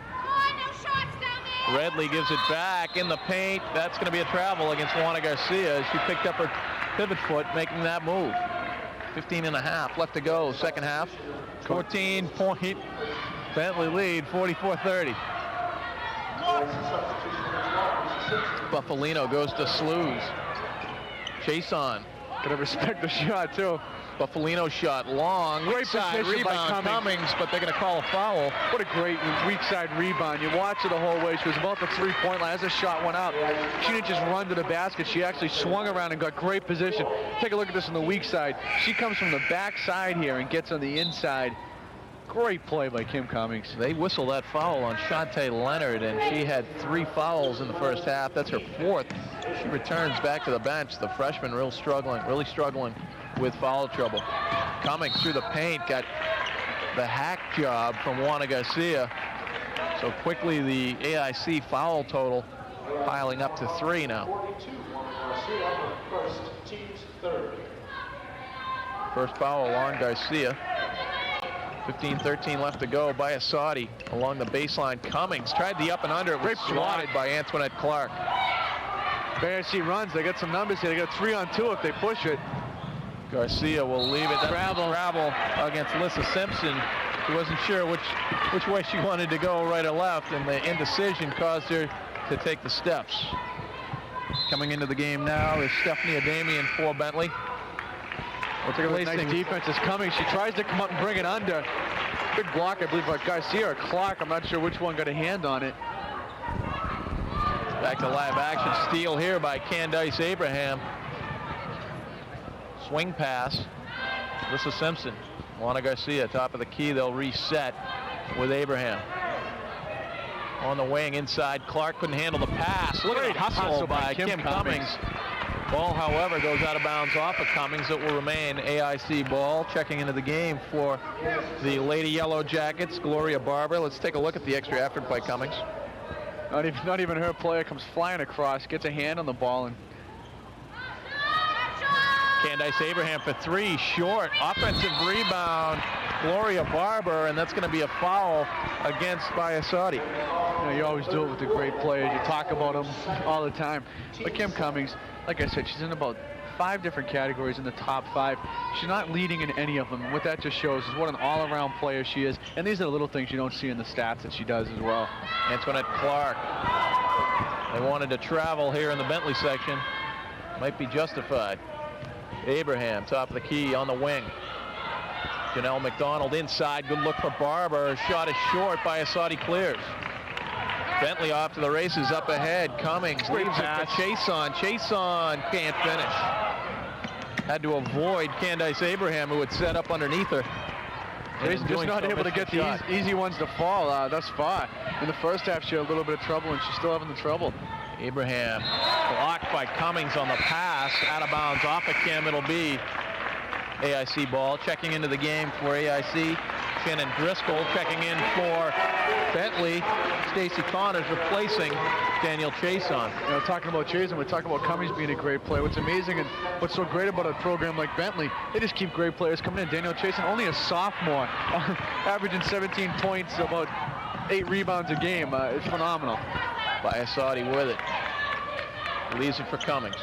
S1: Redley gives it back in the paint. That's going to be a travel against Juana Garcia. She picked up her pivot foot, making that move. 15.5 left to go, second half. 14-point Bentley lead, 44-30. Buffalino goes to Slews. Chason.
S2: Gotta respect the shot, too.
S1: Buffalino shot long.
S2: Great
S1: side
S2: position by
S1: rebound Cummings, but they're going to call a foul.
S2: What a great weak side rebound. You watch it the whole way. She was about the 3-point line as the shot went out. She didn't just run to the basket. She actually swung around and got great position. Take a look at this on the weak side. She comes from the back side here and gets on the inside. Great play by Kim Cummings.
S1: They whistle that foul on Shantae Leonard, and she had 3 fouls in the first half. That's her 4th. She returns back to the bench. The freshman really struggling with foul trouble. Cummings through the paint, got the hack job from Juana Garcia. So quickly the AIC foul total piling up to 3 now. First foul on Garcia. 15-13 left to go. Biasotti along the baseline. Cummings tried the up and under. It was swatted by Antoinette Clark.
S2: AIC runs. They got some numbers here. They got 3-on-2 if they push it.
S1: Garcia will leave it. Travel against Lissa Simpson. She wasn't sure which way she wanted to go, right or left, and the indecision caused her to take the steps. Coming into the game now is Stephanie Adamian for Bentley.
S2: We'll take a look. Nice defense is coming. She tries to come up and bring it under. Big block, I believe, by Garcia or Clark. I'm not sure which one got a hand on it.
S1: Back to live action. Steal here by Candice Abraham. Swing pass. Lissa Simpson. Juana Garcia, top of the key. They'll reset with Abraham. On the wing inside. Clark couldn't handle the pass. Look at the hustle by Kim Cummings. Ball, however, goes out of bounds off of Cummings. It will remain AIC ball. Checking into the game for the Lady Yellow Jackets, Gloria Barber. Let's take a look at the extra effort by Cummings.
S2: Not even her player comes flying across, gets a hand on the ball, and
S1: Candice Abraham for 3, short. Offensive rebound, Gloria Barber, and that's going to be a foul against Biasotti.
S2: You know, you always do it with the great players. You talk about them all the time. But Kim Cummings, like I said, she's in about 5 different categories in the top 5. She's not leading in any of them. And what that just shows is what an all-around player she is. And these are the little things you don't see in the stats that she does as well.
S1: Antoinette Clark. They wanted to travel here in the Bentley section. Might be justified. Abraham, top of the key on the wing. Janelle McDonald inside. Good look for Barber. Shot is short. Biasotti clears. Bentley off to the races up ahead. Cummings leaves it to Chason. Chason can't finish. Had to avoid Candice Abraham, who had set up underneath her.
S2: Jason just not able to get the easy ones to fall thus far. In the first half, she had a little bit of trouble, and she's still having the trouble.
S1: Abraham blocked by Cummings on the pass. Out of bounds off of Kim. It'll be AIC ball. Checking into the game for AIC. Shannon Driscoll checking in for Bentley. Stacy Connors replacing Daniel Chason.
S2: You know, talking about Chason, we're talking about Cummings being a great player. What's amazing and what's so great about a program like Bentley, they just keep great players coming in. Daniel Chason, only a sophomore, averaging 17 points, about 8 rebounds a game. It's phenomenal.
S1: Biasotti with it. Leaves it for Cummings.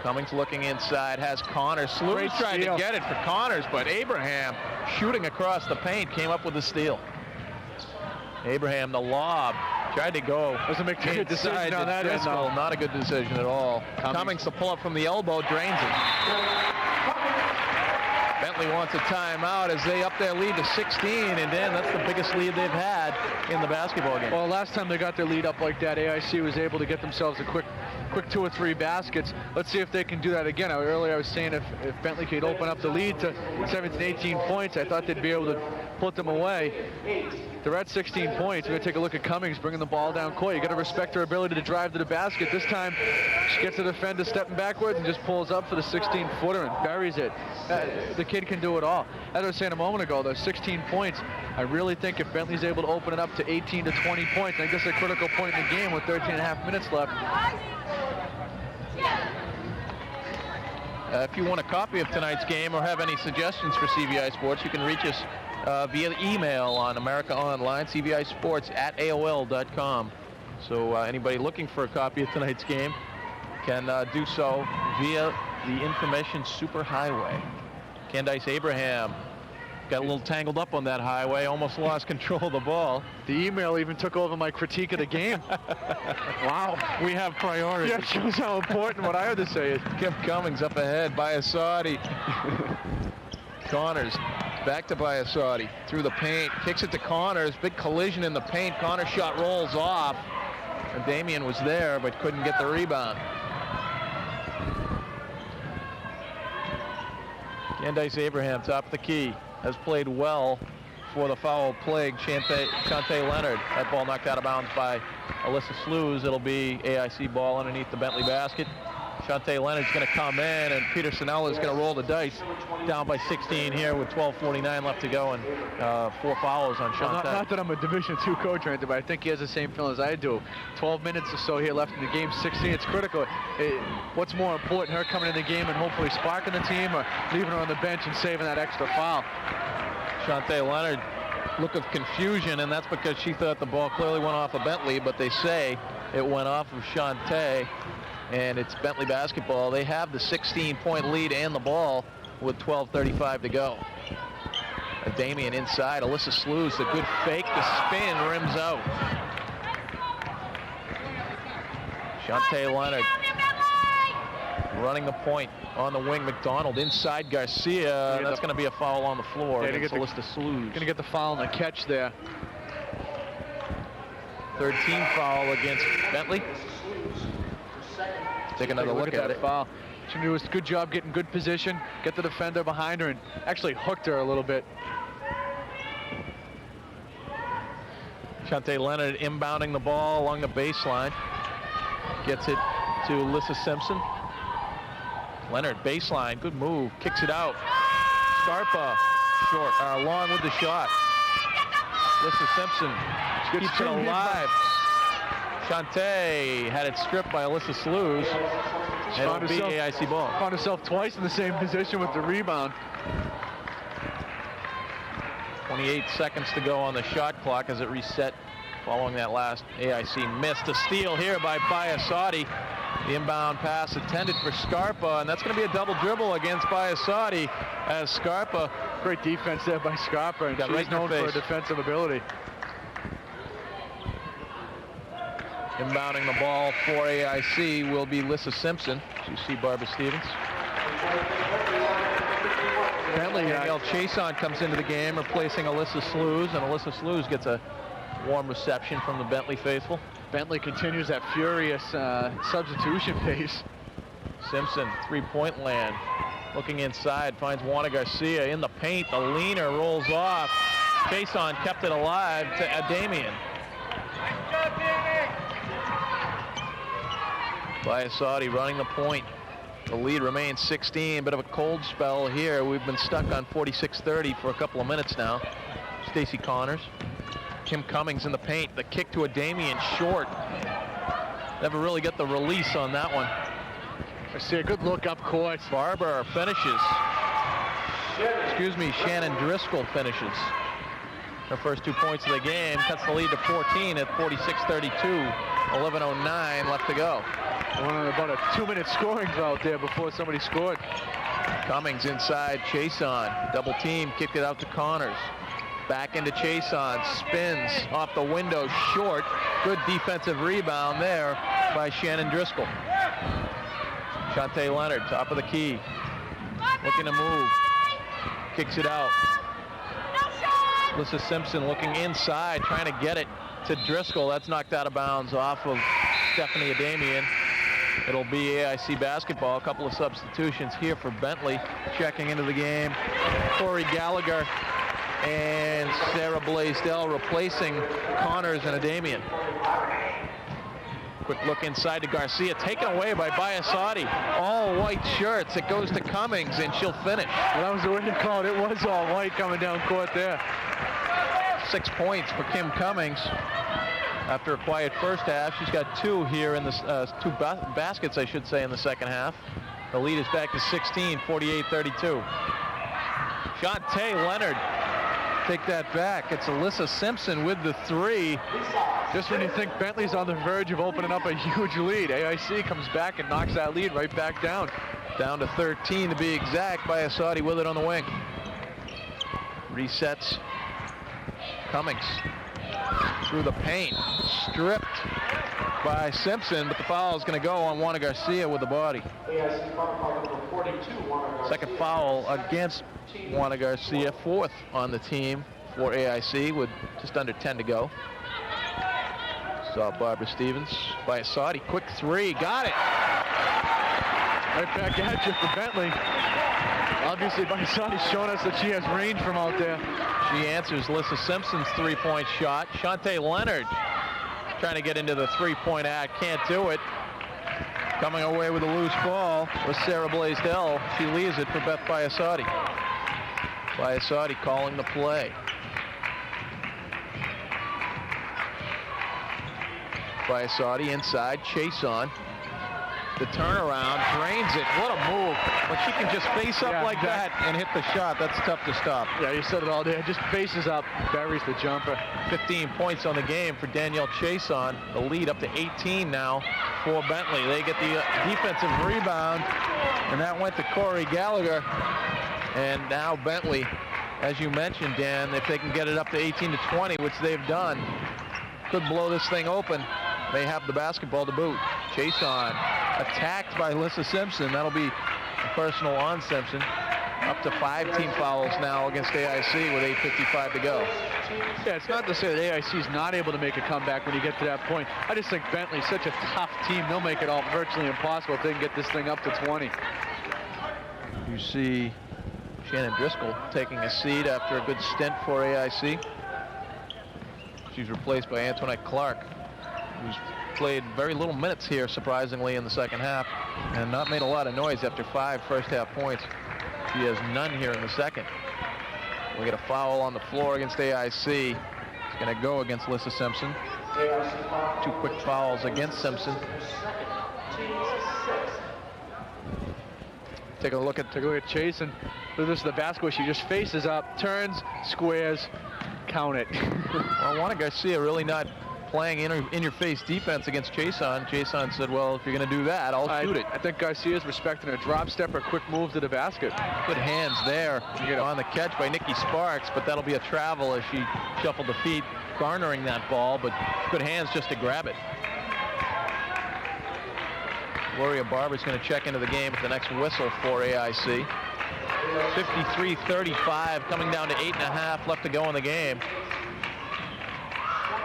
S1: Cummings looking inside, has Connors. Sluice tried to get it for Connors, but Abraham, shooting across the paint, came up with the steal. Abraham, the lob, tried to go.
S2: Doesn't make a good decision on that end.
S1: No. Not a good decision at all. Cummings to pull up from the elbow, drains it. Bentley wants a timeout as they up their lead to 16, and Dan, that's the biggest lead they've had in the basketball game.
S2: Well, last time they got their lead up like that, AIC was able to get themselves a quick 2 or 3 baskets. Let's see if they can do that again. Earlier I was saying if Bentley could open up the lead to 17, 18 points, I thought they'd be able to put them away. They're at 16 points. We're going to take a look at Cummings bringing the ball down court. You got to respect her ability to drive to the basket. This time, she gets the defender stepping backwards and just pulls up for the 16-footer and buries it. The kid can do it all. As I was saying a moment ago, those 16 points, I really think if Bentley's able to open it up to 18 to 20 points, I guess a critical point in the game with 13 and a half minutes left.
S1: If you want a copy of tonight's game or have any suggestions for CVI Sports, you can reach us via email on America Online, cvisports@aol.com. So anybody looking for a copy of tonight's game can do so via the Information Superhighway. Candice Abraham got a little tangled up on that highway, almost lost control of the ball.
S2: The email even took over my critique of the game. Wow.
S1: We have priorities.
S2: Yeah, shows how important what I have to say is.
S1: Kim Cummings up ahead, Biasotti. Connors back to Biasotti, through the paint, kicks it to Connors, big collision in the paint. Connors' shot rolls off, and Damian was there but couldn't get the rebound. Candice Abraham, top of the key, has played well for the foul-plagued Shantae Leonard. That ball knocked out of bounds by Alyssa Sluice. It'll be AIC ball underneath the Bentley basket. Shantae Leonard's going to come in, and Peter Sinella is going to roll the dice. Down by 16 here with 12:49 left to go, and 4 fouls on Shantae.
S2: Well, not that I'm a Division II coach or anything, but I think he has the same feeling as I do. 12 minutes or so here left in the game, 16. It's critical. What's more important, her coming in the game and hopefully sparking the team, or leaving her on the bench and saving that extra foul?
S1: Shantae Leonard, look of confusion, and that's because she thought the ball clearly went off of Bentley, but they say it went off of Shantae, and it's Bentley basketball. They have the 16-point lead and the ball with 12:35 to go. Damian inside, Alyssa Sluice, a good fake, the spin, rims out. Shantae Leonard running the point on the wing. McDonald inside Garcia. That's going to be a foul on the floor against Alyssa Sluice.
S2: Going to get the foul on the catch there.
S1: Third team foul against Bentley. Take another look at it.
S2: Foul. She did a good job getting good position, get the defender behind her, and actually hooked her a little bit.
S1: Shantae Leonard inbounding the ball along the baseline. Gets it to Alyssa Simpson. Leonard, baseline, good move, kicks it out. Scarpa, short, long with the shot. Alyssa Simpson keeps it alive. Shantae had it stripped by Alyssa Sluice. It'll be AIC ball.
S2: Found herself twice in the same position with the rebound.
S1: 28 seconds to go on the shot clock as it reset following that last AIC miss. A steal here by Biasotti. The inbound pass intended for Scarpa, and that's going to be a double dribble against Biasotti as Scarpa.
S2: Great defense there by Scarpa, and she's known for her defensive ability.
S1: Inbounding the ball for AIC will be Alyssa Simpson. You see Barbara Stevens. Bentley, Danielle Chason comes into the game replacing Alyssa Sluice, and Alyssa Sluice gets a warm reception from the Bentley faithful.
S2: Bentley continues that furious substitution pace.
S1: Simpson, three-point land. Looking inside, finds Juana Garcia in the paint. The leaner rolls off. Chason kept it alive to Adamian. Biasotti running the point. The lead remains 16. Bit of a cold spell here. We've been stuck on 46-30 for a couple of minutes now. Stacey Connors. Kim Cummings in the paint. The kick to Adamian, short. Never really get the release on that one.
S2: I see a good look up court.
S1: Barber finishes. Excuse me, Shannon Driscoll finishes. Her first 2 points of the game, cuts the lead to 14 at 46-32. 11:09 left to go.
S2: About a 2-minute scoring drought there before somebody scored.
S1: Cummings inside, Chason. Double team, kicked it out to Connors. Back into Chason, spins off the window, short. Good defensive rebound there by Shannon Driscoll. Shantae Leonard, top of the key. Looking to move. Kicks it out. Alyssa Simpson looking inside, trying to get it to Driscoll. That's knocked out of bounds off of Stephanie Adamian. It'll be AIC basketball. A couple of substitutions here for Bentley. Checking into the game. Corey Gallagher and Sarah Blaisdell replacing Connors and Adamian. Quick look inside to Garcia, taken away by Biasotti. All white shirts. It goes to Cummings, and she'll finish.
S2: Well, that was the way you called it. It was all white coming down court there.
S1: 6 points for Kim Cummings. After a quiet first half, she's got two here in the baskets, I should say, in the second half. The lead is back to 16, 48-32. Shantae Leonard, take that back. It's Alyssa Simpson with the three.
S2: Just when you think Bentley's on the verge of opening up a huge lead, AIC comes back and knocks that lead right back down.
S1: Down to 13 to be exact. Biasotti with it on the wing. Resets. Cummings through the paint. Stripped by Simpson, but the foul is going to go on Juana Garcia with the body. Second foul against Juana Garcia, fourth on the team for AIC with just under 10 to go. Saw Barbara Stevens. Biasotti, quick three, got it.
S2: Right back at you for Bentley. Obviously, Biasotti's showing us that she has range from out there.
S1: She answers Alyssa Simpson's three-point shot. Shantae Leonard trying to get into the three-point act, can't do it. Coming away with a loose ball was Sarah Blaisdell. She leaves it for Beth Biasotti. Biasotti calling the play. Biasotti inside, Chason. The turnaround, drains it. What a move. When she can just face up like that and hit the shot, that's tough to stop.
S2: Yeah, you said it all day. Just faces up, buries the jumper.
S1: 15 points on the game for Danielle Chason. The lead up to 18 now for Bentley. They get the defensive rebound, and that went to Corey Gallagher. And now Bentley, as you mentioned, Dan, if they can get it up to 18 to 20, which they've done, could blow this thing open. They have the basketball to boot. Chason attacked by Alyssa Simpson. That'll be a personal on Simpson. Up to 5 team fouls now against AIC with 8:55 to go.
S2: Yeah, it's not to say that AIC is not able to make a comeback when you get to that point. I just think Bentley's such a tough team. They'll make it all virtually impossible if they can get this thing up to 20.
S1: You see Shannon Driscoll taking a seat after a good stint for AIC. She's replaced by Antoinette Clark, who's played very little minutes here, surprisingly, in the second half, and not made a lot of noise after 5 first-half points. She has none here in the second. We get a foul on the floor against AIC. It's going to go against Alyssa Simpson. 2 quick fouls against Simpson.
S2: Take a look at Chase, and this is the basketball. She just faces up, turns, squares, count it.
S1: Well, Juana Garcia really not playing in-your-face defense against Chason. Chason said, well, if you're going to do that, I'll shoot it.
S2: I think Garcia's respecting a drop step or a quick move to the basket.
S1: Good hands there on the catch by Nikki Sparks, but that'll be a travel as she shuffled the feet, garnering that ball, but good hands just to grab it. Gloria Barber's going to check into the game at the next whistle for AIC. 53-35, coming down to 8.5 left to go in the game.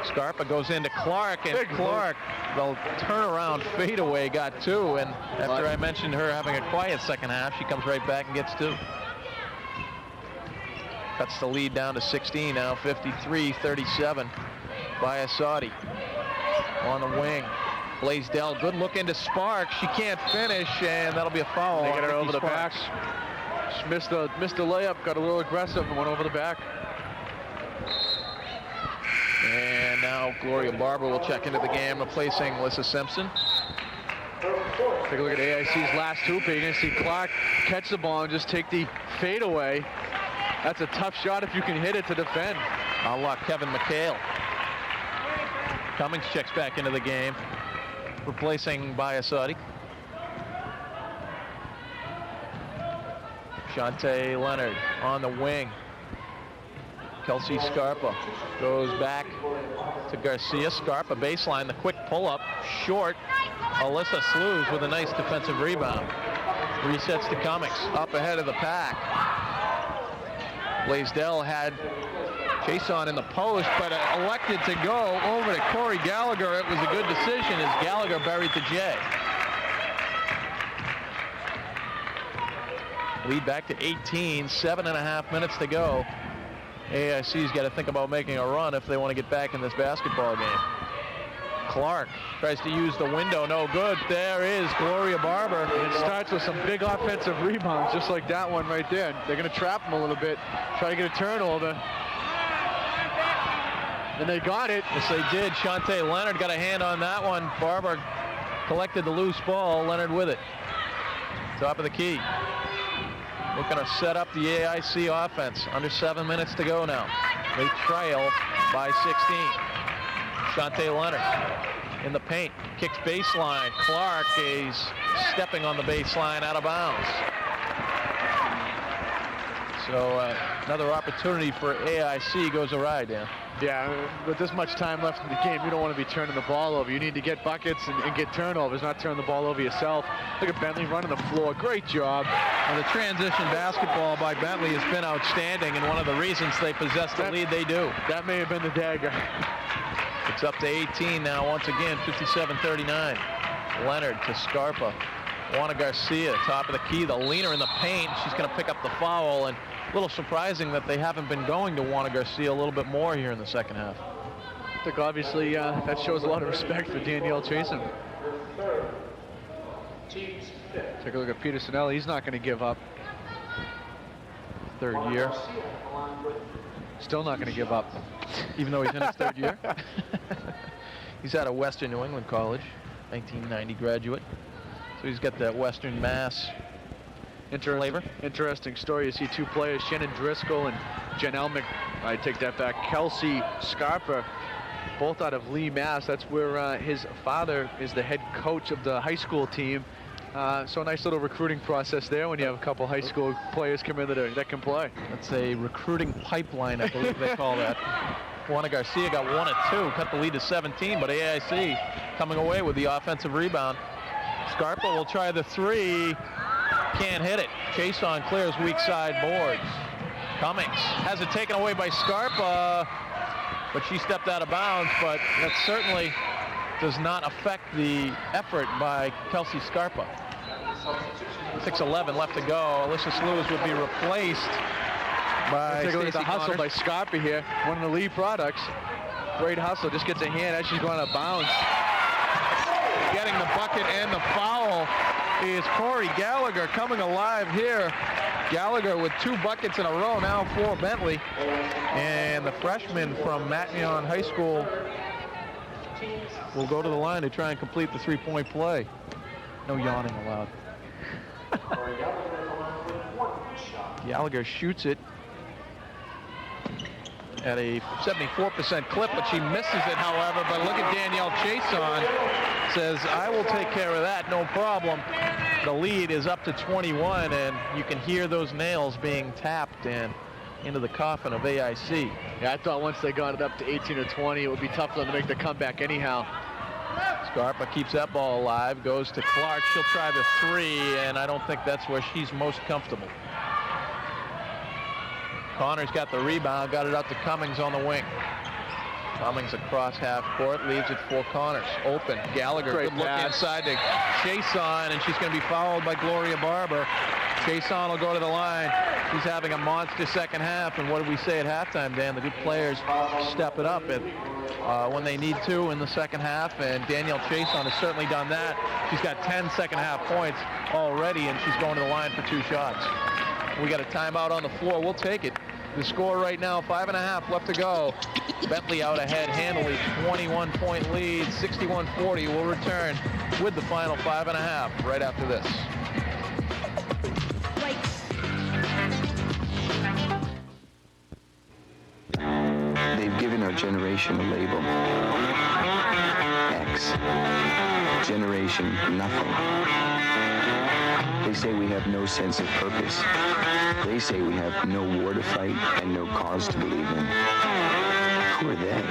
S1: Scarpa goes into Clark, and Clark, the turnaround fadeaway, got 2. And after I mentioned her having a quiet second half, she comes right back and gets 2. Cuts the lead down to 16 now, 53-37. Biasotti on the wing. Blaisdell, good look into Sparks. She can't finish, and that'll be a foul.
S2: They get her over the
S1: Sparks.
S2: back. She missed the layup, got a little aggressive, and went over the back.
S1: And now Gloria Barber will check into the game, replacing Alyssa Simpson.
S2: Take a look at AIC's last hoop. You're going to see Clark catch the ball and just take the fadeaway. That's a tough shot if you can hit it to defend.
S1: A la Kevin McHale. Cummings checks back into the game, replacing Biasotti. Shantae Leonard on the wing. Kelsey Scarpa goes back to Garcia. Scarpa baseline, the quick pull-up, short. Alyssa Slews with a nice defensive rebound. Resets to Cummings, up ahead of the pack. Blaisdell had Chason in the post, but elected to go over to Corey Gallagher. It was a good decision as Gallagher buried the J. Lead back to 18, 7.5 minutes to go. AIC's got to think about making a run if they want to get back in this basketball game. Clark tries to use the window, no good. There is Gloria Barber.
S2: It starts with some big offensive rebounds, just like that one right there. They're going to trap them a little bit, try to get a turnover. And they got it.
S1: Yes, they did. Shantae Leonard got a hand on that one. Barber collected the loose ball. Leonard with it. Top of the key. Looking to set up the AIC offense. Under 7 minutes to go now. They trail by 16. Shantae Leonard in the paint. Kicks baseline. Clark is stepping on the baseline out of bounds. So another opportunity for AIC goes awry, Dan.
S2: Yeah, with this much time left in the game, you don't want to be turning the ball over. You need to get buckets and get turnovers, not turn the ball over yourself. Look at Bentley running the floor. Great job.
S1: And the transition basketball by Bentley has been outstanding, and one of the reasons they possess the lead they do.
S2: That may have been the dagger.
S1: It's up to 18 now, once again, 57-39. Leonard to Scarpa. Juana Garcia, top of the key, the leaner in the paint. She's going to pick up the foul, and a little surprising that they haven't been going to Juana Garcia a little bit more here in the second half.
S2: I think obviously that shows a lot of respect for Danielle Chason. Take a look at Peter Sinelli. He's not going to give up.
S1: Third year.
S2: Still not going to give up.
S1: Even though he's in his third year. He's out of Western New England College, 1990 graduate. So he's got that Western Mass flavor.
S2: Interesting story. You see two players, Shannon Driscoll and Janelle I take that back. Kelsey Scarpa, both out of Lee, Mass. That's where his father is the head coach of the high school team. So a nice little recruiting process there when you have a couple high school players come in that can play.
S1: That's a recruiting pipeline, I believe they call that. Juana Garcia got 1 of 2, cut the lead to 17, but AIC coming away with the offensive rebound. Scarpa will try the 3, can't hit it. Chason clears weak side boards. Cummings has it taken away by Scarpa, but she stepped out of bounds, but that certainly does not affect the effort by Kelsey Scarpa. 6:11 left to go. Alyssa Slews would be replaced by
S2: Take a look at the hustle
S1: Connors.
S2: by Scarpa here, one of the Lee products. Great hustle, just gets a hand as she's going out of bounds.
S1: Getting the bucket and the foul is Corey Gallagher coming alive here. Gallagher with 2 buckets in a row now for Bentley. And the freshman from Matignon High School will go to the line to try and complete the 3-point play. No yawning allowed. Gallagher shoots it at a 74% clip, but she misses it, however. But look at Danielle Chason. Says, I will take care of that, no problem. The lead is up to 21, and you can hear those nails being tapped and into the coffin of AIC.
S2: Yeah, I thought once they got it up to 18 or 20, it would be tough for them to make the comeback anyhow.
S1: Scarpa keeps that ball alive, goes to Clark. She'll try the 3, and I don't think that's where she's most comfortable. Connors got the rebound, got it out to Cummings on the wing. Cummings across half court, leaves it for Connors. Open, Gallagher,
S2: Great
S1: good look
S2: pass.
S1: inside to Chason, and she's going to be fouled by Gloria Barber. Chason will go to the line. She's having a monster second half, and what did we say at halftime, Dan? The good players step it up when they need to in the second half, and Danielle Chason has certainly done that. She's got 10 second half points already, and she's going to the line for 2 shots. We got a timeout on the floor. We'll take it. The score right now, 5.5 left to go. Bentley out ahead handily, 21-point lead, 61-40. We'll return with the final 5.5 right after this.
S9: They've given our generation a label. X. Generation nothing. They say we have no sense of purpose. They say we have no war to fight and no cause to believe in. Who are they?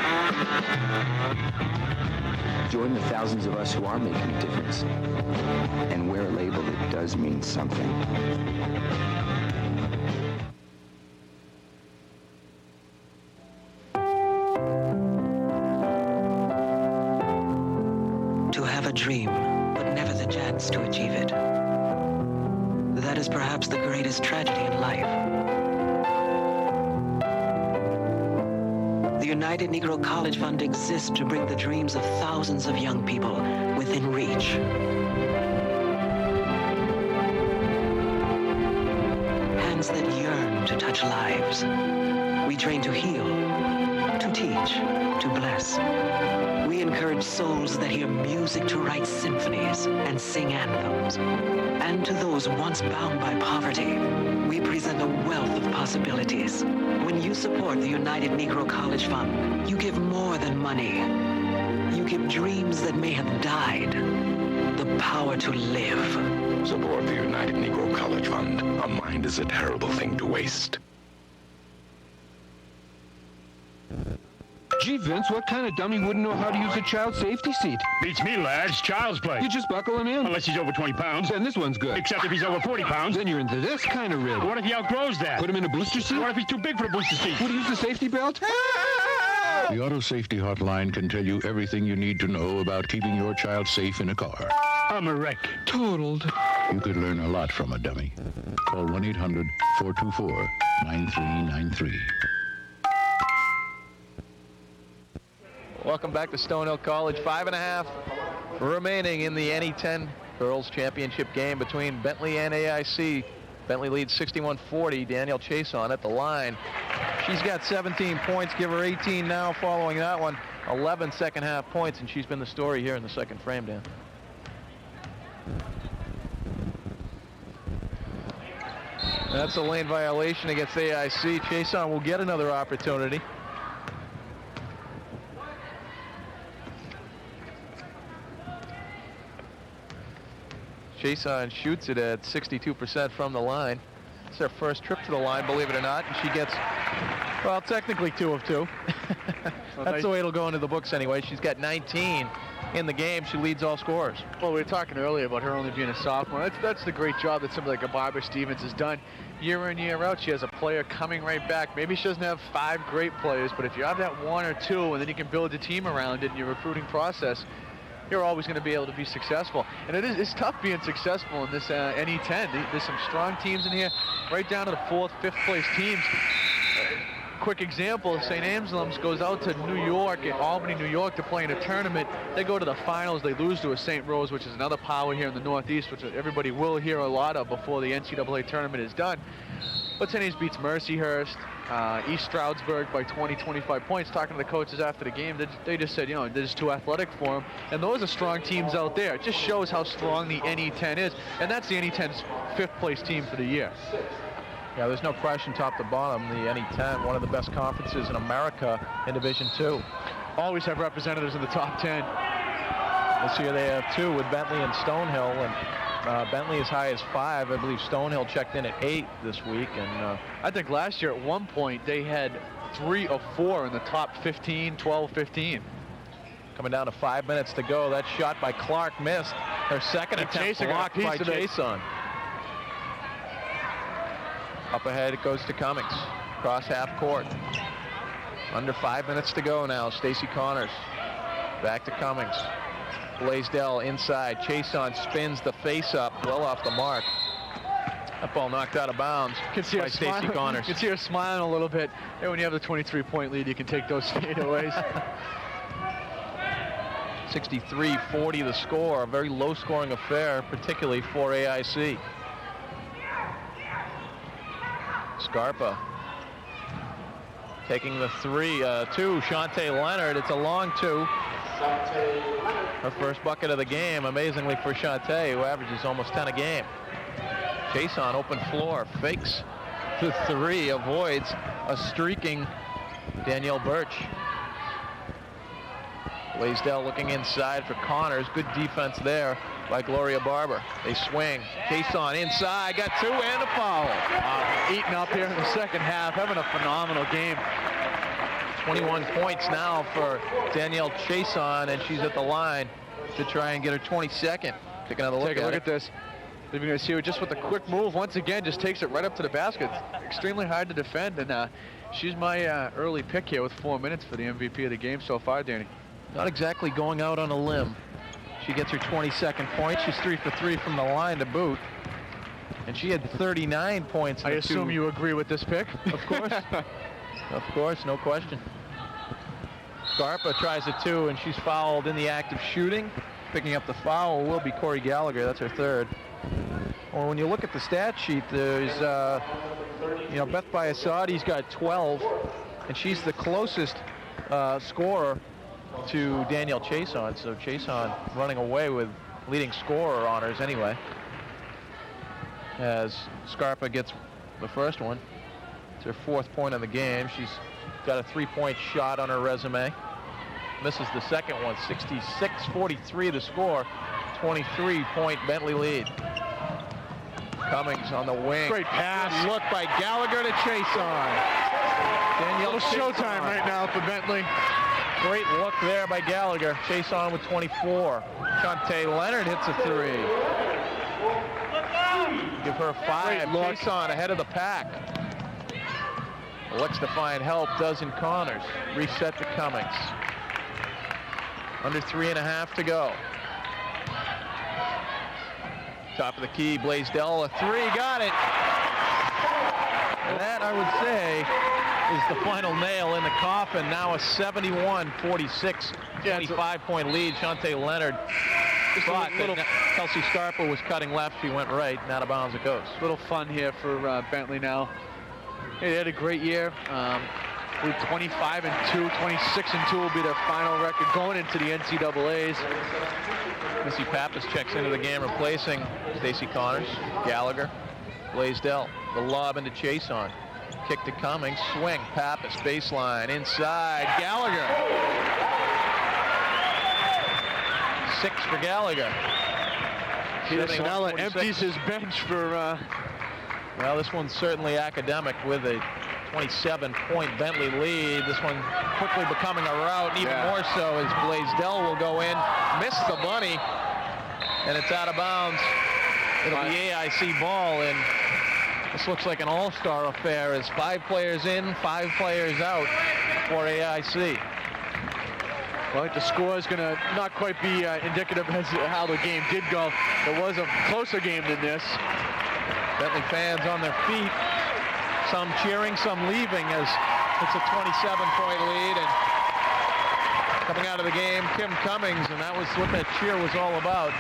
S9: Join the thousands of us who are making a difference and wear a label that does mean something.
S14: To have a dream, but never the chance to achieve it. That is perhaps the greatest tragedy in life. The United Negro College Fund exists to bring the dreams of thousands of young people within reach. Hands that yearn to touch lives. We train to heal, to teach, to bless. We encourage souls that hear music to write symphonies and sing anthems. And to those once bound by poverty, we present a wealth of possibilities. When you support the United Negro College Fund, you give more than money. You give dreams that may have died the power to live.
S15: Support the United Negro College Fund. A mind is a terrible thing to waste.
S16: Gee, Vince, what kind of dummy wouldn't know how to use a child safety seat?
S17: Beats me, lads. Child's play.
S16: You just buckle him in.
S17: Unless he's over 20 pounds.
S16: Then this one's good.
S17: Except if he's over 40 pounds.
S16: Then you're into this kind of rig.
S17: What if he outgrows that?
S16: Put him in a booster seat?
S17: What if he's too big for a booster seat?
S16: Would he use the safety belt?
S10: The Auto Safety Hotline can tell you everything you need to know about keeping your child safe in a car.
S17: I'm a wreck.
S16: Totaled.
S10: You could learn a lot from a dummy. Call 1-800-424-9393.
S1: Welcome back to Stonehill College. 5.5 remaining in the NE10 Girls Championship game between Bentley and AIC. Bentley leads 61-40. Danielle Chason at the line. She's got 17 points. Give her 18 now following that one. 11 second half points, and she's been the story here in the second frame, Dan. That's a lane violation against AIC. Chason will get another opportunity. Chason shoots it at 62% from the line. It's her first trip to the line, believe it or not, and she gets, well, technically 2 of 2. That's the way it'll go into the books anyway. She's got 19 in the game. She leads all scorers.
S2: Well, we were talking earlier about her only being a sophomore. That's the great job that somebody like a Barbara Stevens has done year in, year out. She has a player coming right back. Maybe she doesn't have 5 great players, but if you have that 1 or 2, and then you can build a team around it in your recruiting process, you're always going to be able to be successful. And it's tough being successful in this NE10. There's some strong teams in here, right down to the 4th, 5th place teams. Quick example, St. Anselm's goes out to New York, in Albany, New York, to play in a tournament. They go to the finals. They lose to a St. Rose, which is another power here in the Northeast, which everybody will hear a lot of before the NCAA tournament is done. But St. Anselm's beats Mercyhurst, East Stroudsburg by 20, 25 points. Talking to the coaches after the game, they just said, you know, they're just too athletic for them. And those are strong teams out there. It just shows how strong the NE10 is. And that's the NE10's 5th place team for the year.
S1: Yeah, there's no question top to bottom. The NE10, one of the best conferences in America in Division II.
S2: Always have representatives in the top 10.
S1: This year they have 2 with Bentley and Stonehill, and Bentley as high as 5. I believe Stonehill checked in at 8 this week. And
S2: I think last year at one point they had 3 or 4 in the top 15, 12, 15.
S1: Coming down to 5 minutes to go. That shot by Clark missed. Her second attempt blocked by Chason. Up ahead it goes to Cummings. Cross half court. Under 5 minutes to go now. Stacy Connors back to Cummings. Blaisdell inside. Chason spins the face up, well off the mark. That ball knocked out of bounds by Stacy Connors.
S2: You can see her smiling a little bit. And when you have the 23-point lead, you can take those fadeaways.
S1: 63-40 the score. A very low-scoring affair, particularly for AIC. Scarpa taking the 2. Shantae Leonard. It's a long 2. Her first bucket of the game, amazingly for Shantae, who averages almost 10 a game. Chason, open floor, fakes the 3, avoids a streaking Danielle Birch. Blaisdell looking inside for Connors. Good defense there by Gloria Barber. They swing. Chason inside, got 2 and a foul.
S2: Eating up here in the second half, having a phenomenal game.
S1: 21 points now for Danielle Chason, and she's at the line to try and get her 22nd. Take another look
S2: at this. You're going to see her just with a quick move. Once again, just takes it right up to the basket. Extremely hard to defend, and she's my early pick here with 4 minutes for the MVP of the game so far, Danny.
S1: Not exactly going out on a limb. She gets her 22nd point. She's 3 for 3 from the line to boot. And she had 39 points.
S2: I assume you agree with this pick?
S1: Of course. Of course, no question. Scarpa tries a 2, and she's fouled in the act of shooting. Picking up the foul will be Corey Gallagher. That's her 3rd. Well, when you look at the stat sheet, there's, Beth Biasati's got 12, and she's the closest scorer to Danielle Chason. So Chason running away with leading scorer honors anyway. As Scarpa gets the first one. It's her 4th point of the game. She's got a 3-point shot on her resume. Misses the second one. 66-43 to score. 23-point Bentley lead. Cummings on the wing.
S2: Great pass.
S1: Good look by Gallagher to Chason. Danielle
S2: showtime right now for Bentley.
S1: Great look there by Gallagher. Chason with 24. Shantae Leonard hits a 3. Give her 5. Chason ahead of the pack. Looks to find help, doesn't Connors. Reset to Cummings. Under 3.5 to go. Top of the key, Blaisdell, a 3, got it. And that, I would say, is the final nail in the coffin. Now a 71-46, 25-point lead. Shantae Leonard thought that Kelsey Scarpa was cutting left. She went right, and out of bounds it goes.
S2: Little fun here for Bentley now. Hey, they had a great year. 25-2, 26-2 will be their final record going into the NCAAs.
S1: Missy Pappas checks into the game, replacing Stacy Connors. Gallagher, Blaisdell, the lob into Chason. Kick to Cummings, swing, Pappas, baseline, inside, Gallagher. 6 for Gallagher.
S2: Peter Sinella empties his bench for...
S1: Well, this one's certainly academic with a 27-point Bentley lead. This one quickly becoming a rout, even more so as Blaisdell will go in, miss the bunny, and it's out of bounds. It'll be AIC ball, and this looks like an all-star affair as 5 players in, 5 players out for AIC.
S2: Well, the score is going to not quite be indicative as to how the game did go. It was a closer game than this.
S1: Bentley fans on their feet, some cheering, some leaving as it's a 27-point lead. And coming out of the game, Kim Cummings, and that was what that cheer was all about.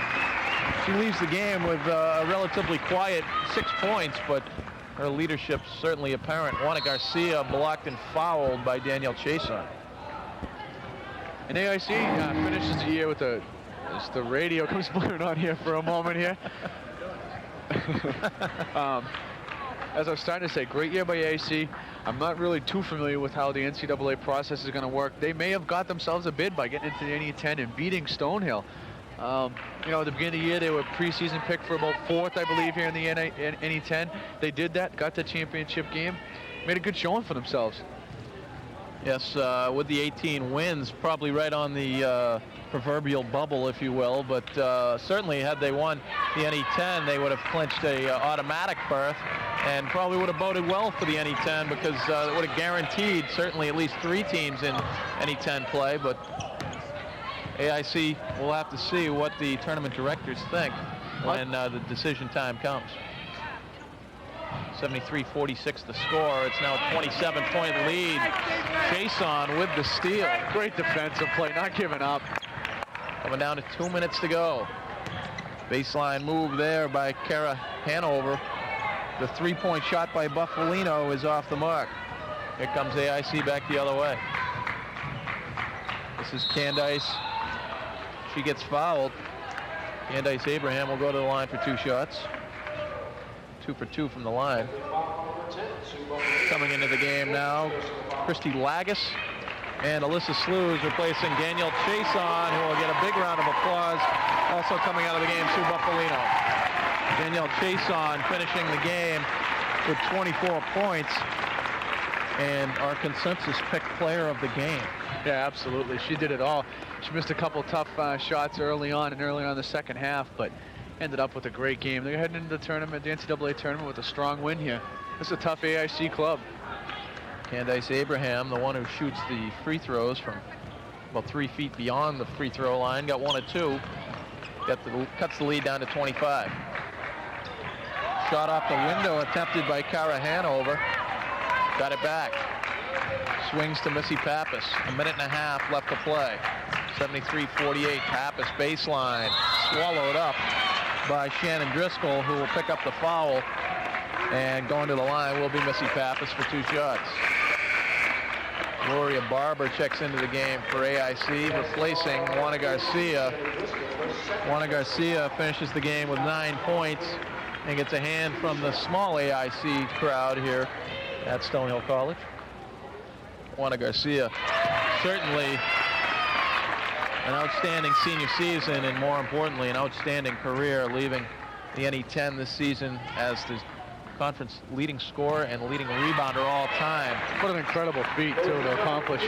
S1: She leaves the game with a relatively quiet 6 points, but her leadership certainly apparent. Juana Garcia blocked and fouled by Danielle Chason.
S2: And AIC finishes the year with the radio comes blaring on here for a moment here. As I was starting to say, great year by AIC. I'm not really too familiar with how the NCAA process is going to work. They may have got themselves a bid by getting into the NE10 and beating Stonehill. At the beginning of the year, they were preseason pick for about 4th, I believe, here in the NE10. They did that, got the championship game, made a good showing for themselves.
S1: Yes, with the 18 wins, probably right on the proverbial bubble, if you will, but certainly had they won the NE10, they would have clinched a automatic berth and probably would have boded well for the NE10 because it would have guaranteed certainly at least 3 teams in NE10 play, but AIC will have to see what the tournament directors think when the decision time comes. 73-46 the score. It's now a 27-point lead. Chason with the steal.
S2: Great defensive play, not giving up.
S1: Coming down to 2 minutes to go. Baseline move there by Kara Hanover. The 3-point shot by Buffalino is off the mark. Here comes AIC back the other way. This is Candice. She gets fouled. Candice Abraham will go to the line for 2 shots. 2 for 2 from the line. Coming into the game now, Christy Lagus and Alyssa Slews replacing Danielle Chason, who will get a big round of applause. Also coming out of the game, Sue Buffalino. Danielle Chason finishing the game with 24 points and our consensus pick player of the game.
S2: Yeah, absolutely. She did it all. She missed a couple tough shots early on in the second half, but ended up with a great game. They're heading into the tournament, the NCAA tournament, with a strong win here. This is a tough AIC club.
S1: Candice Abraham, the one who shoots the free throws from about 3 feet beyond the free throw line, got 1 of 2. Cuts the lead down to 25. Shot off the window attempted by Kara Hanover. Got it back. Swings to Missy Pappas. 1.5 minutes left to play. 73-48. Pappas baseline. Swallowed up by Shannon Driscoll, who will pick up the foul. And going to the line will be Missy Pappas for 2 shots. Gloria Barber checks into the game for AIC, replacing Juana Garcia. Juana Garcia finishes the game with 9 points and gets a hand from the small AIC crowd here at Stonehill College. Juana Garcia, certainly an outstanding senior season, and more importantly, an outstanding career, leaving the NE10 this season as the conference leading scorer and leading rebounder all time.
S2: What an incredible feat, too, to accomplish.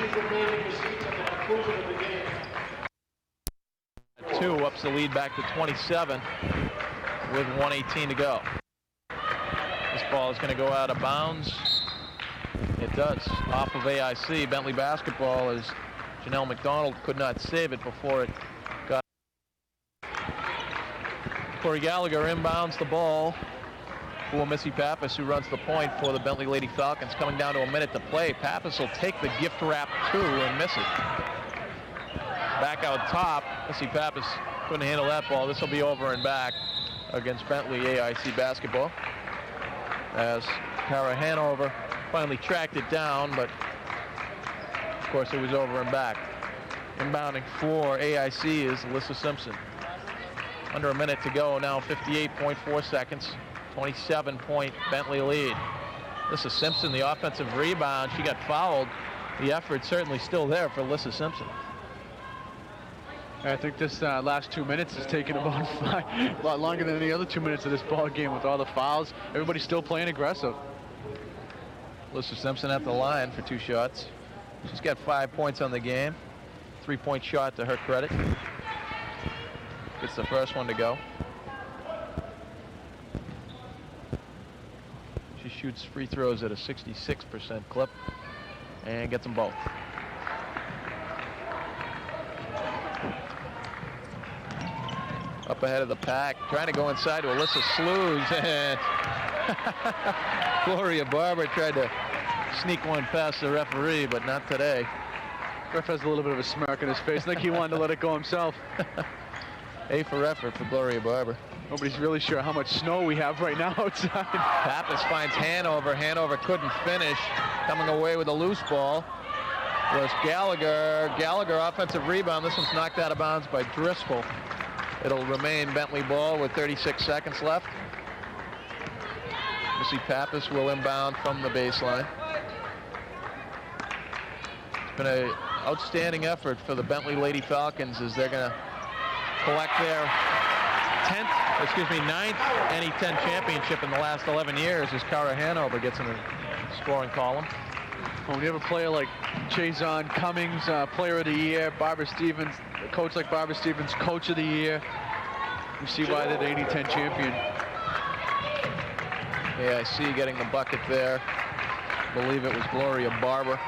S1: 2 ups the lead back to 27 with 1:18 to go. This ball is going to go out of bounds. It does, off of AIC. Bentley basketball, as Janelle McDonald could not save it before it got. Corey Gallagher inbounds the ball for Missy Pappas, who runs the point for the Bentley Lady Falcons. Coming down to 1 minute to play. Pappas will take the gift wrap 2 and miss it. Back out top, Missy Pappas couldn't handle that ball. This will be over and back against Bentley AIC basketball, as Kara Hanover finally tracked it down, but of course it was over and back. Inbounding for AIC is Alyssa Simpson. Under 1 minute to go now, 58.4 seconds. 27-point Bentley lead. Alyssa Simpson, the offensive rebound. She got fouled. The effort certainly still there for Alyssa Simpson.
S2: I think this last 2 minutes has taken about a lot longer than any other 2 minutes of this ball game with all the fouls. Everybody's still playing aggressive.
S1: Alyssa Simpson at the line for 2 shots. She's got 5 points on the game. 3-point shot to her credit. Gets the first one to go. She shoots free throws at a 66% clip and gets them both. Up ahead of the pack, trying to go inside to Alyssa Slews, and Gloria Barber tried to sneak one past the referee, but not today.
S2: Ref has a little bit of a smirk on his face. I think he wanted to let it go himself.
S1: A for effort for Gloria Barber.
S2: Nobody's really sure how much snow we have right now outside.
S1: Pappas finds Hanover. Hanover couldn't finish. Coming away with a loose ball was Gallagher. Gallagher offensive rebound. This one's knocked out of bounds by Driscoll. It'll remain Bentley ball with 36 seconds left. Missy Pappas will inbound from the baseline. It's been an outstanding effort for the Bentley Lady Falcons as they're going to collect their 9th NE10 championship in the last 11 years as Kara Hanover gets in the scoring column.
S2: When you have a player like Chazon Cummings, player of the year, Barbara Stevens, a coach like Barbara Stevens, coach of the year, you see why they're the NE10 champion.
S1: AIC getting the bucket there. I believe it was Gloria Barber.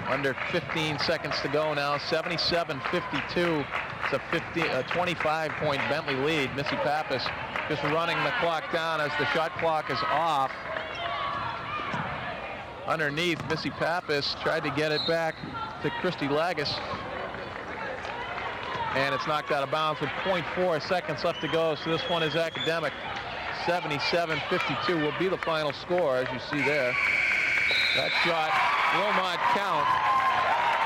S1: Under 15 seconds to go now, 77-52. It's a 25-point Bentley lead. Missy Pappas just running the clock down as the shot clock is off. Underneath, Missy Pappas tried to get it back to Christy Lagos. And it's knocked out of bounds with 0.4 seconds left to go. So this one is academic. 77-52 will be the final score, as you see there. That shot will not count.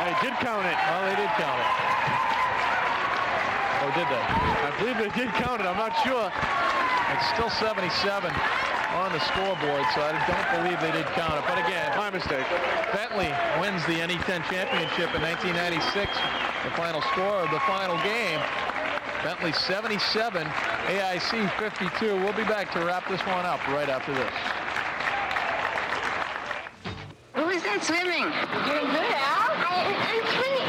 S2: They did count it.
S1: Oh, they did count it. Or did they?
S2: I believe they did count it. I'm not sure.
S1: It's still 77 on the scoreboard, so I don't believe they did count it. But again,
S2: my mistake.
S1: Bentley wins the NE10 championship in 1996. The final score of the final game, Bentley 77, AIC 52. We'll be back to wrap this one up right after this.
S6: Who is that swimming?
S4: You're doing good, Al. I'm swimming.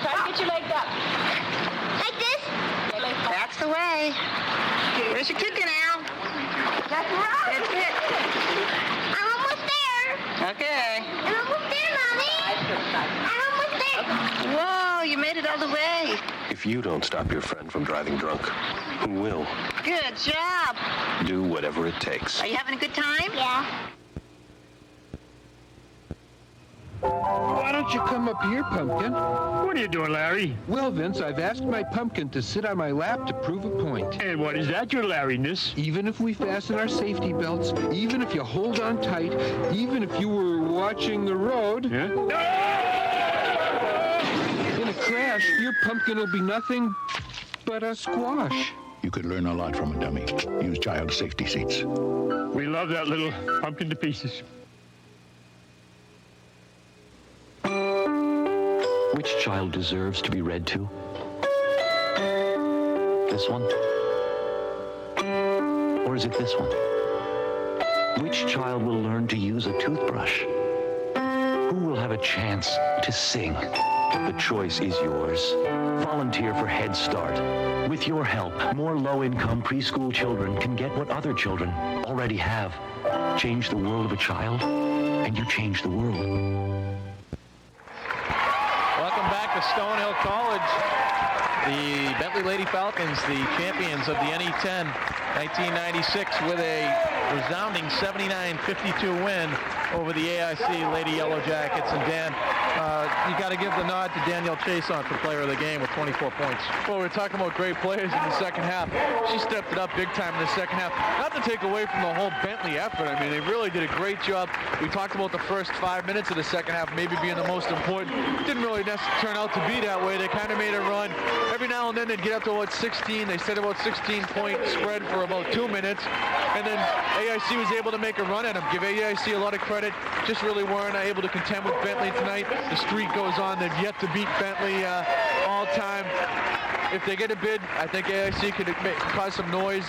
S6: Try to get your legs up.
S4: Like this?
S6: That's the way. There's your kicking, Al.
S4: That's right.
S6: That's it.
S4: I'm almost there.
S6: Okay.
S4: I'm almost there, Mommy. I'm almost there.
S6: Whoa, you made it all the way.
S15: If you don't stop your friend from driving drunk, who will?
S6: Good job.
S15: Do whatever it takes.
S6: Are you having a good time?
S4: Yeah.
S16: Why don't you come up here, Pumpkin?
S17: What are you doing, Larry?
S16: Well, Vince, I've asked my Pumpkin to sit on my lap to prove a point.
S17: And what is that, your Larryness?
S16: Even if we fasten our safety belts, even if you hold on tight, even if you were watching the road, in a crash, your Pumpkin will be nothing but a squash.
S18: You could learn a lot from a dummy. Use child safety seats.
S17: We love that little pumpkin to pieces.
S3: Which child deserves to be read to? This one? Or is it this one? Which child will learn to use a toothbrush? Who will have a chance to sing? The choice is yours. Volunteer for Head Start. With your help, more low-income preschool children can get what other children already have. Change the world of a child, and you change the world.
S1: Welcome back to Stonehill College. The Bentley Lady Falcons, the champions of the NE10 1996, with a resounding 79-52 win over the AIC Lady Yellow Jackets. And Dan, you got to give the nod to Danielle Chason for player of the game with 24 points.
S2: Well, we're talking about great players in the second half. She stepped it up big time in the second half. Not to take away from the whole Bentley effort. I mean, they really did a great job. We talked about the first 5 minutes of the second half maybe being the most important. Didn't really turn out to be that way. They kind of made a run. Every now and then they'd get up to about 16. They set about 16-point spread for about 2 minutes. And then AIC was able to make a run at them. Give AIC a lot of credit. Just really weren't able to contend with Bentley tonight. The streak goes on. They've yet to beat Bentley all time. If they get a bid, I think AIC could cause some noise.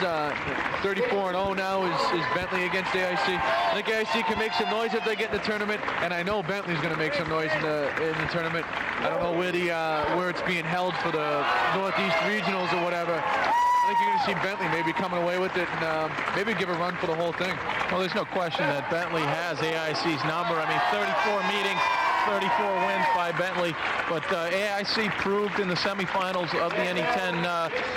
S2: 34-0 now is Bentley against AIC. I think AIC can make some noise if they get in the tournament, and I know Bentley's going to make some noise in the tournament. I don't know where it's being held for the Northeast Regionals or whatever. I think you're going to see Bentley maybe coming away with it and maybe give a run for the whole thing.
S1: Well, there's no question that Bentley has AIC's number. I mean, 34 meetings, 34 wins by Bentley, but AIC proved in the semifinals of the NE10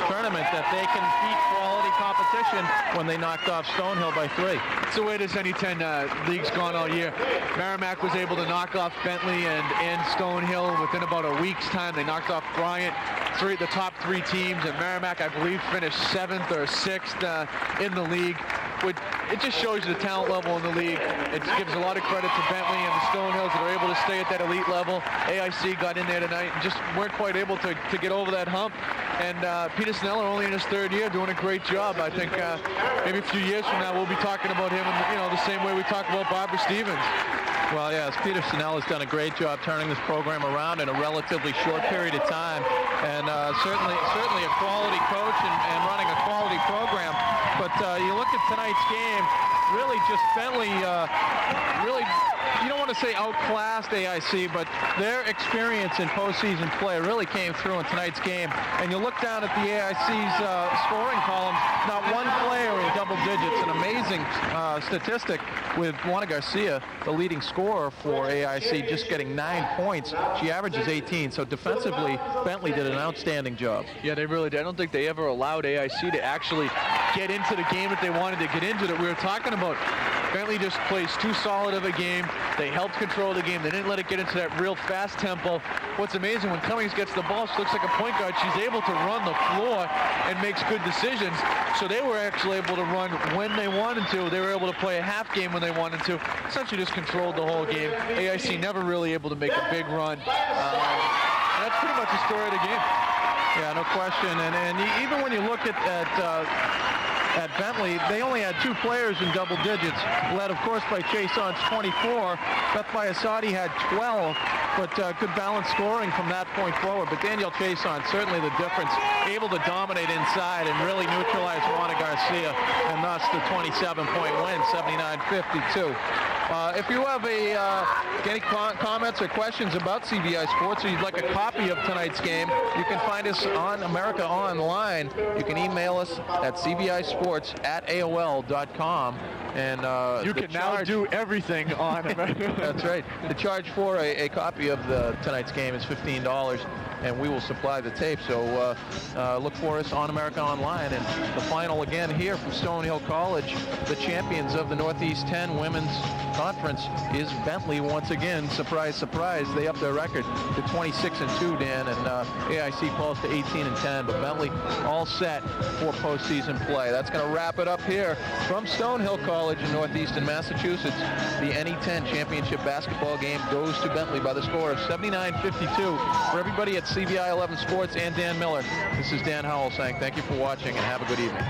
S1: tournament that they can beat quality competition when they knocked off Stonehill by 3.
S2: It's the way this NE10 league's gone all year. Merrimack was able to knock off Bentley and Stonehill within about a week's time. They knocked off Bryant, the top 3 teams, and Merrimack, I believe, finished 7th or 6th in the league. It just shows you the talent level in the league. It gives a lot of credit to Bentley and the Stonehills that are able to stay at that elite level. AIC got in there tonight and just weren't quite able to get over that hump. And Peter Snella, only in his 3rd year, doing a great job. I think maybe a few years from now we'll be talking about him the same way we talk about Barbara Stevens.
S1: Well, yes, Peter Snell has done a great job turning this program around in a relatively short period of time, and certainly a quality coach and running a quality program. But you look at tonight's game, really just Bentley, really, you don't want to want to say outclassed AIC, but their experience in postseason play really came through in tonight's game. And you look down at the AIC's scoring column, not one player in double digits. An amazing statistic with Juana Garcia, the leading scorer for AIC, just getting 9 points. She averages 18, so defensively, Bentley did an outstanding job.
S2: Yeah, they really did. I don't think they ever allowed AIC to actually get into the game that they wanted to get into. That we were talking about. Bentley just plays too solid of a game. They helped control the game. They didn't let it get into that real fast tempo. What's amazing, when Cummings gets the ball, she looks like a point guard. She's able to run the floor and makes good decisions. So they were actually able to run when they wanted to. They were able to play a half game when they wanted to. Essentially just controlled the whole game. AIC never really able to make a big run. And that's pretty much the story of the game.
S1: Yeah, no question. And even when you look at Bentley, they only had 2 players in double digits, led, of course, by Chaison's 24. Beth Biasati had 12, but good balance scoring from that point forward. But Danielle Chaison, certainly the difference, able to dominate inside and really neutralize Juana Garcia, and thus the 27-point win, 79-52. If you have any comments or questions about CBI Sports, or you'd like a copy of tonight's game, you can find us on America Online. You can email us at cbisports@aol.com. And
S2: you can now do everything on America.
S1: That's right. The charge for a copy of tonight's game is $15, and we will supply the tape. So look for us on America Online. And the final again here from Stonehill College, the champions of the Northeast 10 Women's Conference is Bentley once again. Surprise, surprise. They upped their record to 26-2, Dan, and AIC falls to 18-10. But Bentley all set for postseason play. That's going to wrap it up here from Stonehill College in northeastern Massachusetts. The NE10 championship basketball game goes to Bentley by the score of 79-52. For everybody at CBI 11 Sports and Dan Miller, this is Dan Howell saying thank you for watching and have a good evening.